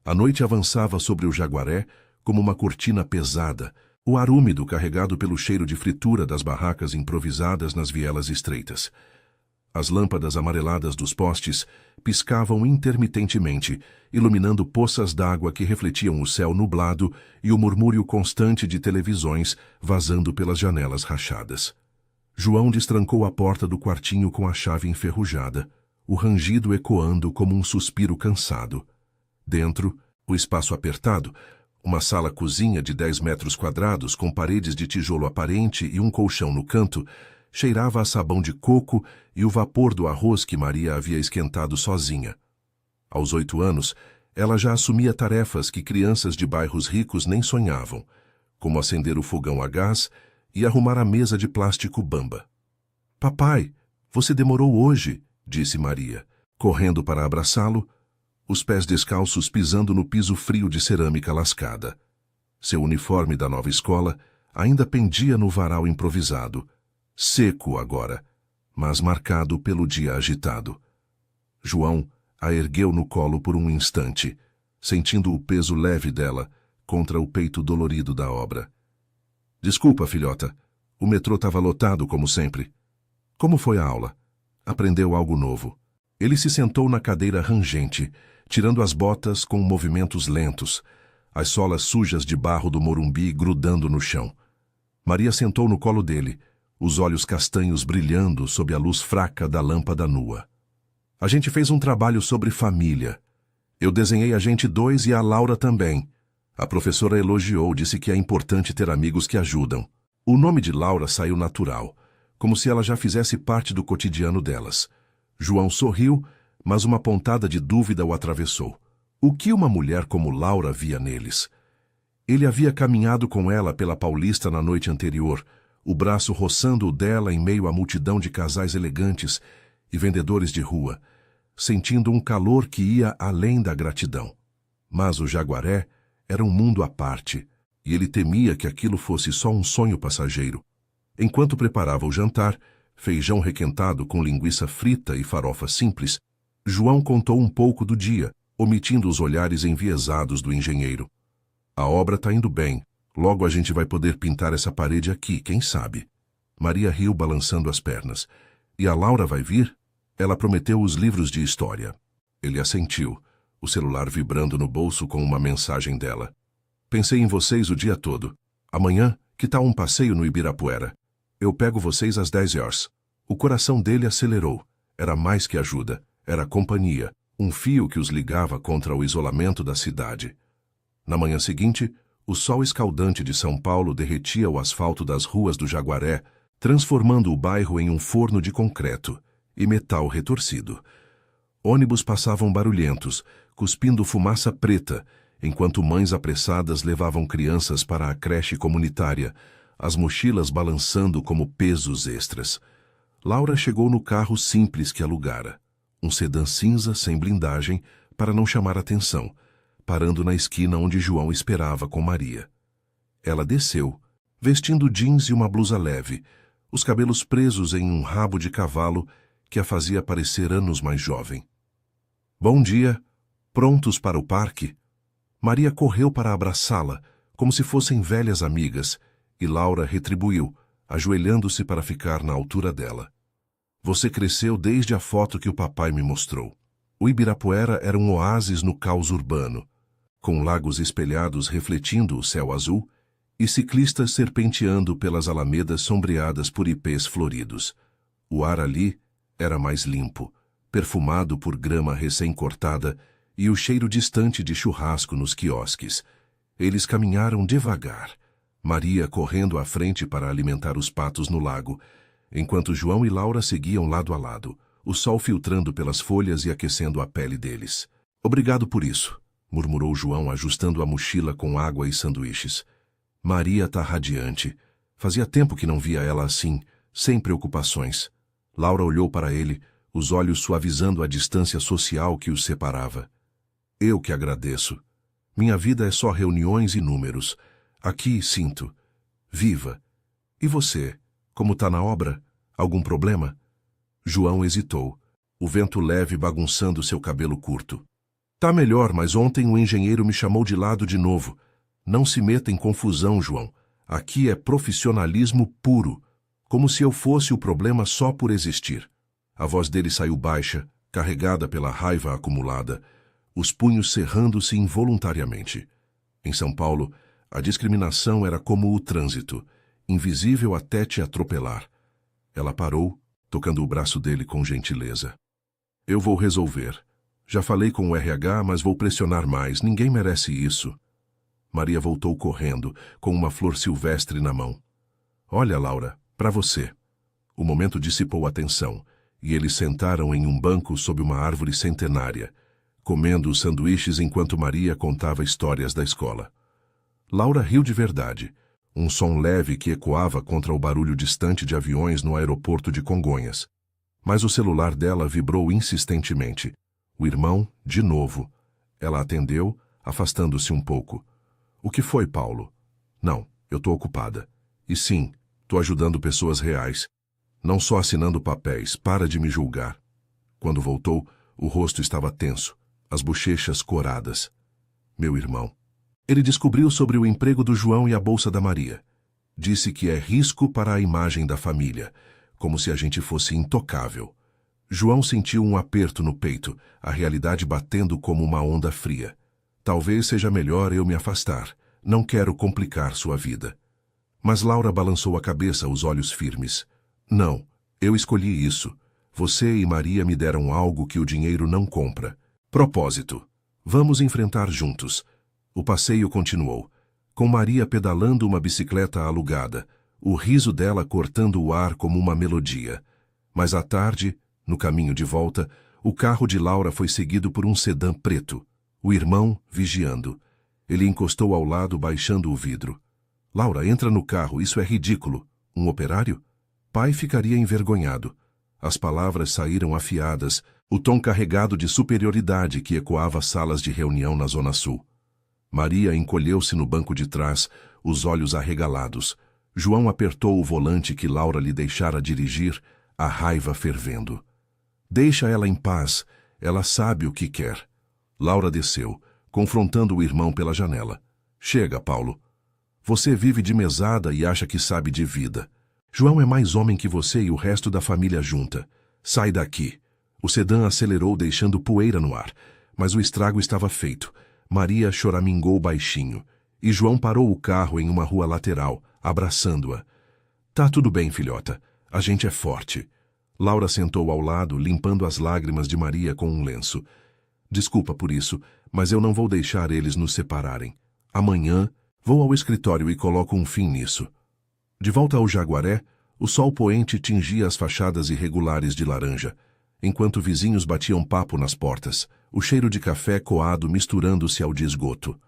A noite avançava sobre o Jaguaré como uma cortina pesada, o ar úmido carregado pelo cheiro de fritura das barracas improvisadas nas vielas estreitas. As lâmpadas amareladas dos postes piscavam intermitentemente, iluminando poças d'água que refletiam o céu nublado e o murmúrio constante de televisões vazando pelas janelas rachadas. João destrancou a porta do quartinho com a chave enferrujada, o rangido ecoando como um suspiro cansado. Dentro, o espaço apertado, uma sala-cozinha de 10 metros quadrados com paredes de tijolo aparente e um colchão no canto, cheirava a sabão de coco e o vapor do arroz que Maria havia esquentado sozinha. Aos 8 anos, ela já assumia tarefas que crianças de bairros ricos nem sonhavam, como acender o fogão a gás e arrumar a mesa de plástico Bamba. "Papai, você demorou hoje", disse Maria, correndo para abraçá-lo, os pés descalços pisando no piso frio de cerâmica lascada. Seu uniforme da nova escola ainda pendia no varal improvisado, seco agora, mas marcado pelo dia agitado. João a ergueu no colo por um instante, sentindo o peso leve dela contra o peito dolorido da obra. "Desculpa, filhota. O metrô estava lotado como sempre." "Como foi a aula?" "Aprendeu algo novo." Ele se sentou na cadeira rangente, tirando as botas com movimentos lentos, as solas sujas de barro do Morumbi grudando no chão. Maria sentou no colo dele, os olhos castanhos brilhando sob a luz fraca da lâmpada nua. "A gente fez um trabalho sobre família. Eu desenhei a gente dois e a Laura também." A professora elogiou, disse que é importante ter amigos que ajudam. O nome de Laura saiu natural, como se ela já fizesse parte do cotidiano delas. João sorriu, mas uma pontada de dúvida o atravessou. O que uma mulher como Laura via neles? Ele havia caminhado com ela pela Paulista na noite anterior, o braço roçando o dela em meio à multidão de casais elegantes e vendedores de rua, sentindo um calor que ia além da gratidão. Mas o Jaguaré era um mundo à parte, e ele temia que aquilo fosse só um sonho passageiro. Enquanto preparava o jantar, feijão requentado com linguiça frita e farofa simples, João contou um pouco do dia, omitindo os olhares enviesados do engenheiro. "A obra está indo bem. Logo a gente vai poder pintar essa parede aqui, quem sabe?" Maria riu balançando as pernas. "E a Laura vai vir?" Ela prometeu os livros de história. Ele assentiu, o celular vibrando no bolso com uma mensagem dela. "Pensei em vocês o dia todo. Amanhã, que tal um passeio no Ibirapuera? Eu pego vocês às 10 horas. O coração dele acelerou. Era mais que ajuda. Era companhia, um fio que os ligava contra o isolamento da cidade. Na manhã seguinte, o sol escaldante de São Paulo derretia o asfalto das ruas do Jaguaré, transformando o bairro em um forno de concreto e metal retorcido. Ônibus passavam barulhentos, cuspindo fumaça preta, enquanto mães apressadas levavam crianças para a creche comunitária, as mochilas balançando como pesos extras. Laura chegou no carro simples que alugara, um sedã cinza sem blindagem para não chamar atenção, parando na esquina onde João esperava com Maria. Ela desceu, vestindo jeans e uma blusa leve, os cabelos presos em um rabo de cavalo que a fazia parecer anos mais jovem. "Bom dia. Prontos para o parque?" Maria correu para abraçá-la, como se fossem velhas amigas, e Laura retribuiu, ajoelhando-se para ficar na altura dela. "Você cresceu desde a foto que o papai me mostrou." O Ibirapuera era um oásis no caos urbano, com lagos espelhados refletindo o céu azul e ciclistas serpenteando pelas alamedas sombreadas por ipês floridos. O ar ali era mais limpo, perfumado por grama recém-cortada e o cheiro distante de churrasco nos quiosques. Eles caminharam devagar, Maria correndo à frente para alimentar os patos no lago, enquanto João e Laura seguiam lado a lado, o sol filtrando pelas folhas e aquecendo a pele deles. "Obrigado por isso", murmurou João, ajustando a mochila com água e sanduíches. "Maria tá radiante. Fazia tempo que não via ela assim, sem preocupações." Laura olhou para ele, os olhos suavizando a distância social que os separava. "Eu que agradeço. Minha vida é só reuniões e números. Aqui sinto. Viva. E você? Como tá na obra? Algum problema?" João hesitou, o vento leve bagunçando seu cabelo curto. "Tá melhor, mas ontem o engenheiro me chamou de lado de novo. Não se meta em confusão, João. Aqui é profissionalismo puro, como se eu fosse o problema só por existir." A voz dele saiu baixa, carregada pela raiva acumulada, os punhos cerrando-se involuntariamente. Em São Paulo, a discriminação era como o trânsito, invisível até te atropelar. Ela parou, tocando o braço dele com gentileza. "Eu vou resolver. Já falei com o RH, mas vou pressionar mais. Ninguém merece isso." Maria voltou correndo, com uma flor silvestre na mão. "Olha, Laura, para você." O momento dissipou a tensão, e eles sentaram em um banco sob uma árvore centenária, comendo os sanduíches enquanto Maria contava histórias da escola. Laura riu de verdade, um som leve que ecoava contra o barulho distante de aviões no aeroporto de Congonhas. Mas o celular dela vibrou insistentemente. O irmão, de novo. Ela atendeu, afastando-se um pouco. O que foi, Paulo? Não, eu tô ocupada. E sim, tô ajudando pessoas reais. Não só assinando papéis, para de me julgar. Quando voltou, o rosto estava tenso, as bochechas coradas. Meu irmão. Ele descobriu sobre o emprego do João e a bolsa da Maria. Disse que é risco para a imagem da família, como se a gente fosse intocável. João sentiu um aperto no peito, a realidade batendo como uma onda fria. Talvez seja melhor eu me afastar. Não quero complicar sua vida. Mas Laura balançou a cabeça, os olhos firmes. Não, eu escolhi isso. Você e Maria me deram algo que o dinheiro não compra. Propósito. Vamos enfrentar juntos. O passeio continuou, com Maria pedalando uma bicicleta alugada, o riso dela cortando o ar como uma melodia. Mas à tarde, no caminho de volta, o carro de Laura foi seguido por um sedã preto, o irmão vigiando. Ele encostou ao lado, baixando o vidro. Laura, entra no carro, isso é ridículo. Um operário? Pai ficaria envergonhado. As palavras saíram afiadas, o tom carregado de superioridade que ecoava salas de reunião na Zona Sul. Maria encolheu-se no banco de trás, os olhos arregalados. João apertou o volante que Laura lhe deixara dirigir, a raiva fervendo. Deixa ela em paz, ela sabe o que quer. Laura desceu, confrontando o irmão pela janela. Chega, Paulo. Você vive de mesada e acha que sabe de vida. João é mais homem que você e o resto da família junta. Sai daqui. O sedã acelerou, deixando poeira no ar, mas o estrago estava feito. Maria choramingou baixinho, e João parou o carro em uma rua lateral, abraçando-a. Tá tudo bem, filhota. A gente é forte. Laura sentou ao lado, limpando as lágrimas de Maria com um lenço. Desculpa por isso, mas eu não vou deixar eles nos separarem. Amanhã, vou ao escritório e coloco um fim nisso. De volta ao Jaguaré, o sol poente tingia as fachadas irregulares de laranja, enquanto vizinhos batiam papo nas portas, o cheiro de café coado misturando-se ao de esgoto.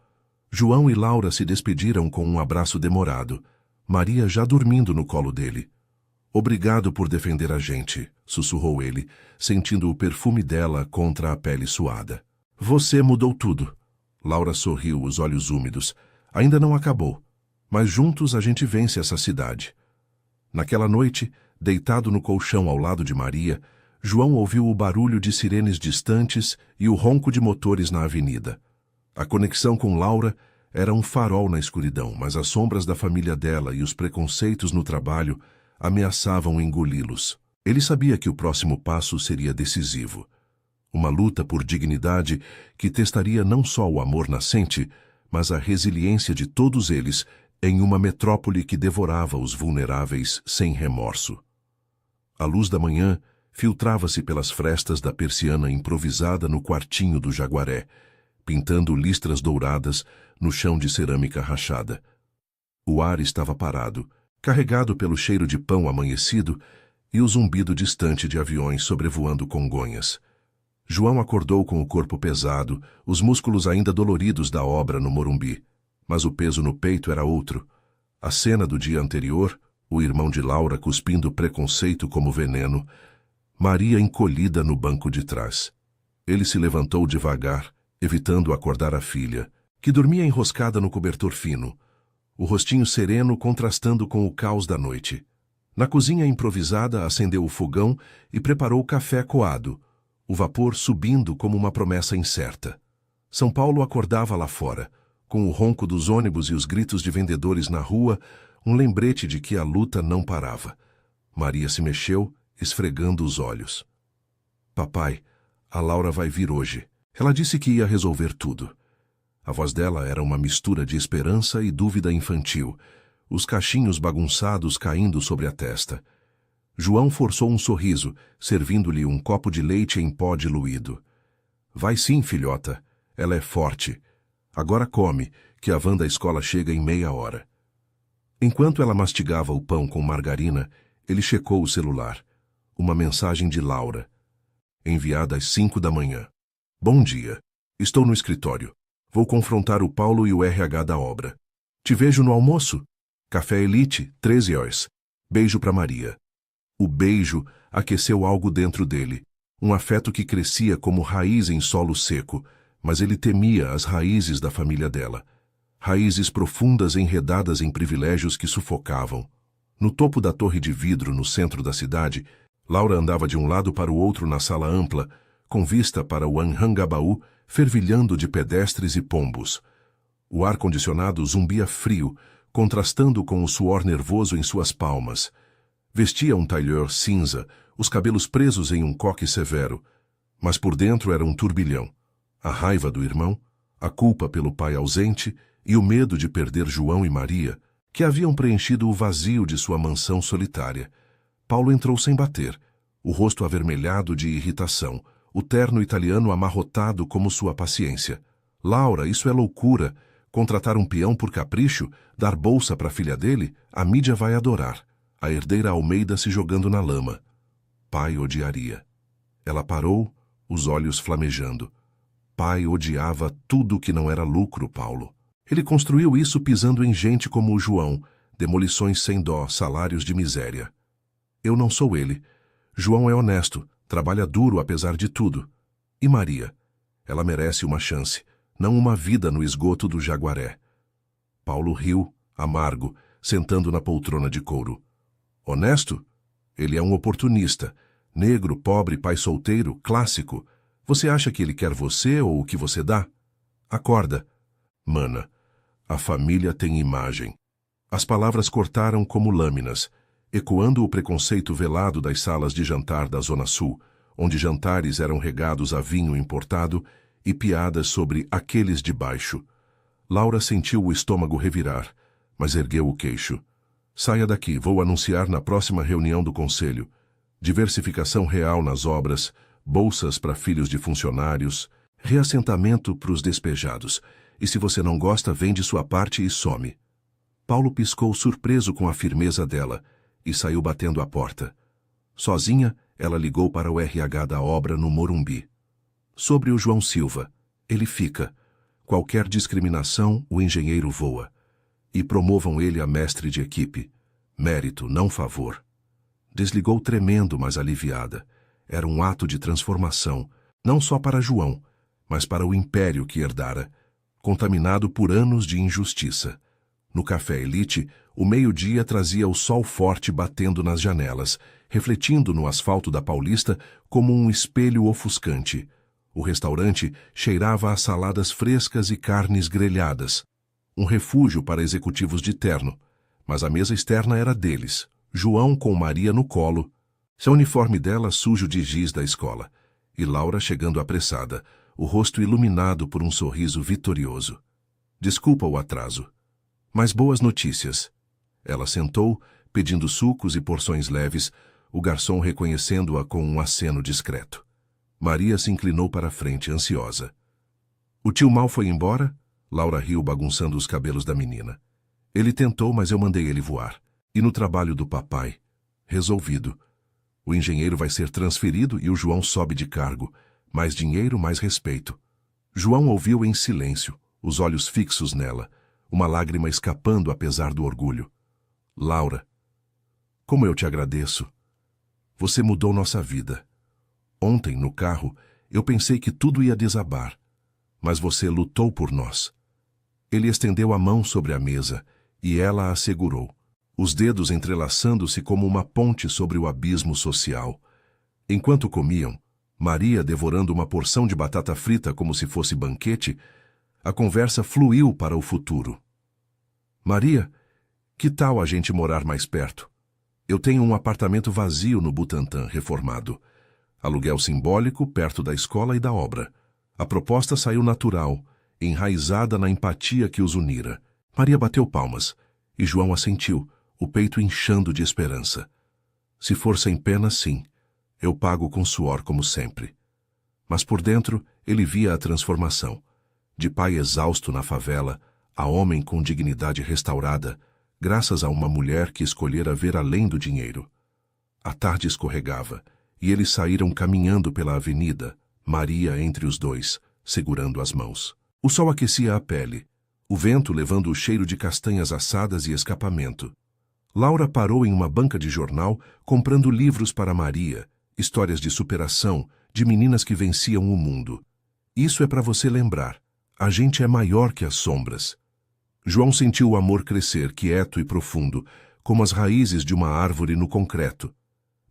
João e Laura se despediram com um abraço demorado, Maria já dormindo no colo dele. Obrigado por defender a gente, sussurrou ele, sentindo o perfume dela contra a pele suada. Você mudou tudo. Laura sorriu, os olhos úmidos. Ainda não acabou, mas juntos a gente vence essa cidade. Naquela noite, deitado no colchão ao lado de Maria, João ouviu o barulho de sirenes distantes e o ronco de motores na avenida. A conexão com Laura era um farol na escuridão, mas as sombras da família dela e os preconceitos no trabalho ameaçavam engoli-los. Ele sabia que o próximo passo seria decisivo. Uma luta por dignidade que testaria não só o amor nascente, mas a resiliência de todos eles em uma metrópole que devorava os vulneráveis sem remorso. A luz da manhã filtrava-se pelas frestas da persiana improvisada no quartinho do Jaguaré, pintando listras douradas no chão de cerâmica rachada. O ar estava parado, carregado pelo cheiro de pão amanhecido e o zumbido distante de aviões sobrevoando Congonhas. João acordou com o corpo pesado, os músculos ainda doloridos da obra no Morumbi, mas o peso no peito era outro. A cena do dia anterior, o irmão de Laura cuspindo preconceito como veneno, Maria encolhida no banco de trás. Ele se levantou devagar, evitando acordar a filha, que dormia enroscada no cobertor fino, o rostinho sereno contrastando com o caos da noite. Na cozinha improvisada, acendeu o fogão e preparou o café coado, o vapor subindo como uma promessa incerta. São Paulo acordava lá fora, com o ronco dos ônibus e os gritos de vendedores na rua, um lembrete de que a luta não parava. Maria se mexeu, esfregando os olhos. Papai, a Laura vai vir hoje. Ela disse que ia resolver tudo. A voz dela era uma mistura de esperança e dúvida infantil, os cachinhos bagunçados caindo sobre a testa. João forçou um sorriso, servindo-lhe um copo de leite em pó diluído. Vai sim, filhota. Ela é forte. Agora come, que a van da escola chega em meia hora. Enquanto ela mastigava o pão com margarina, ele checou o celular. Uma mensagem de Laura, enviada às 5 da manhã. Bom dia. Estou no escritório. Vou confrontar o Paulo e o RH da obra. Te vejo no almoço. Café Elite, 13 horas. Beijo para Maria. O beijo aqueceu algo dentro dele, um afeto que crescia como raiz em solo seco, mas ele temia as raízes da família dela. Raízes profundas enredadas em privilégios que sufocavam. No topo da torre de vidro no centro da cidade, Laura andava de um lado para o outro na sala ampla, com vista para o Anhangabaú, fervilhando de pedestres e pombos. O ar-condicionado zumbia frio, contrastando com o suor nervoso em suas palmas. Vestia um tailleur cinza, os cabelos presos em um coque severo, mas por dentro era um turbilhão. A raiva do irmão, a culpa pelo pai ausente e o medo de perder João e Maria, que haviam preenchido o vazio de sua mansão solitária. Paulo entrou sem bater, o rosto avermelhado de irritação, o terno italiano amarrotado como sua paciência. Laura, isso é loucura. Contratar um peão por capricho, dar bolsa para a filha dele, a mídia vai adorar. A herdeira Almeida se jogando na lama. Pai odiaria. Ela parou, os olhos flamejando. Pai odiava tudo que não era lucro, Paulo. Ele construiu isso pisando em gente como o João, demolições sem dó, salários de miséria. Eu não sou ele. João é honesto, trabalha duro apesar de tudo. E Maria? Ela merece uma chance, não uma vida no esgoto do Jaguaré. Paulo riu, amargo, sentando na poltrona de couro. Honesto? Ele é um oportunista. Negro, pobre, pai solteiro, clássico. Você acha que ele quer você ou o que você dá? Acorda. Mana, a família tem imagem. As palavras cortaram como lâminas, ecoando o preconceito velado das salas de jantar da Zona Sul, onde jantares eram regados a vinho importado e piadas sobre aqueles de baixo. Laura sentiu o estômago revirar, mas ergueu o queixo. Saia daqui, vou anunciar na próxima reunião do conselho. Diversificação real nas obras, bolsas para filhos de funcionários, reassentamento para os despejados. E se você não gosta, vende sua parte e some. Paulo piscou surpreso com a firmeza dela e saiu batendo a porta. Sozinha, ela ligou para o RH da obra no Morumbi. Sobre o João Silva, ele fica. Qualquer discriminação, o engenheiro voa. E promovam ele a mestre de equipe. Mérito, não favor. Desligou tremendo, mas aliviada. Era um ato de transformação, não só para João, mas para o império que herdara, contaminado por anos de injustiça. No Café Elite, o meio-dia trazia o sol forte batendo nas janelas, refletindo no asfalto da Paulista como um espelho ofuscante. O restaurante cheirava a saladas frescas e carnes grelhadas. Um refúgio para executivos de terno, mas a mesa externa era deles, João com Maria no colo, seu uniforme dela sujo de giz da escola, e Laura chegando apressada, o rosto iluminado por um sorriso vitorioso. Desculpa o atraso. Mas boas notícias. Ela sentou, pedindo sucos e porções leves, o garçom reconhecendo-a com um aceno discreto. Maria se inclinou para a frente, ansiosa. O tio Mal foi embora? Laura riu, bagunçando os cabelos da menina. Ele tentou, mas eu mandei ele voar. E no trabalho do papai? Resolvido. O engenheiro vai ser transferido e o João sobe de cargo. Mais dinheiro, mais respeito. João ouviu em silêncio, os olhos fixos nela, uma lágrima escapando apesar do orgulho. Laura, como eu te agradeço. Você mudou nossa vida. Ontem, no carro, eu pensei que tudo ia desabar, mas você lutou por nós. Ele estendeu a mão sobre a mesa e ela a segurou, os dedos entrelaçando-se como uma ponte sobre o abismo social. Enquanto comiam, Maria devorando uma porção de batata frita como se fosse banquete, a conversa fluiu para o futuro. Maria, que tal a gente morar mais perto? Eu tenho um apartamento vazio no Butantã, reformado. Aluguel simbólico, perto da escola e da obra. A proposta saiu natural, enraizada na empatia que os unira. Maria bateu palmas, e João assentiu, o peito inchando de esperança. Se for sem pena, sim. Eu pago com suor como sempre. Mas por dentro, ele via a transformação. De pai exausto na favela, a homem com dignidade restaurada, graças a uma mulher que escolhera ver além do dinheiro. A tarde escorregava, e eles saíram caminhando pela avenida, Maria entre os dois, segurando as mãos. O sol aquecia a pele, o vento levando o cheiro de castanhas assadas e escapamento. Laura parou em uma banca de jornal, comprando livros para Maria, histórias de superação, de meninas que venciam o mundo. Isso é para você lembrar. A gente é maior que as sombras. João sentiu o amor crescer, quieto e profundo, como as raízes de uma árvore no concreto.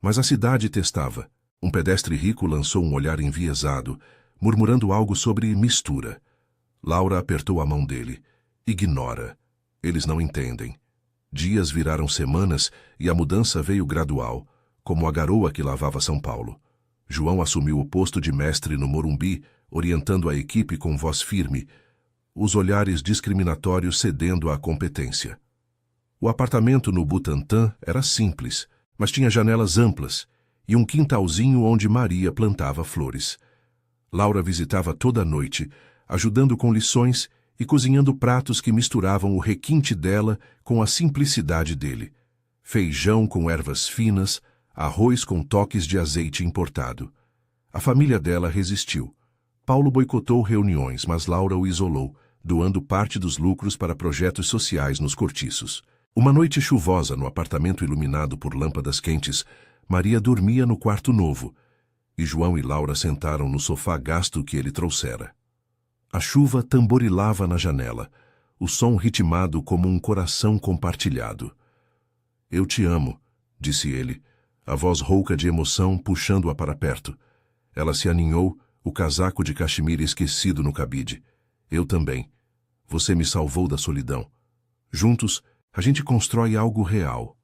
Mas a cidade testava. Um pedestre rico lançou um olhar enviesado, murmurando algo sobre mistura. Laura apertou a mão dele. Ignora. Eles não entendem. Dias viraram semanas e a mudança veio gradual, como a garoa que lavava São Paulo. João assumiu o posto de mestre no Morumbi, orientando a equipe com voz firme, os olhares discriminatórios cedendo à competência. O apartamento no Butantã era simples, mas tinha janelas amplas e um quintalzinho onde Maria plantava flores. Laura visitava toda a noite, ajudando com lições e cozinhando pratos que misturavam o requinte dela com a simplicidade dele. Feijão com ervas finas, arroz com toques de azeite importado. A família dela resistiu. Paulo boicotou reuniões, mas Laura o isolou, doando parte dos lucros para projetos sociais nos cortiços. Uma noite chuvosa no apartamento iluminado por lâmpadas quentes, Maria dormia no quarto novo, e João e Laura sentaram no sofá gasto que ele trouxera. A chuva tamborilava na janela, o som ritmado como um coração compartilhado. "Eu te amo", disse ele, a voz rouca de emoção puxando-a para perto. Ela se aninhou, o casaco de cachemira esquecido no cabide. "Eu também. Você me salvou da solidão. Juntos, a gente constrói algo real."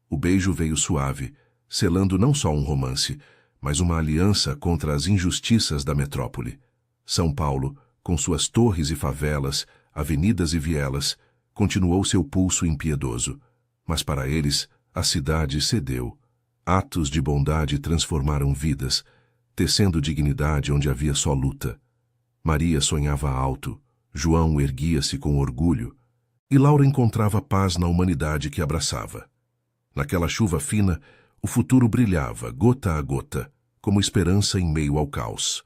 O beijo veio suave, selando não só um romance, mas uma aliança contra as injustiças da metrópole. São Paulo, com suas torres e favelas, avenidas e vielas, continuou seu pulso impiedoso. Mas para eles, a cidade cedeu. Atos de bondade transformaram vidas, tecendo dignidade onde havia só luta. Maria sonhava alto, João erguia-se com orgulho, e Laura encontrava paz na humanidade que abraçava. Naquela chuva fina, o futuro brilhava, gota a gota, como esperança em meio ao caos.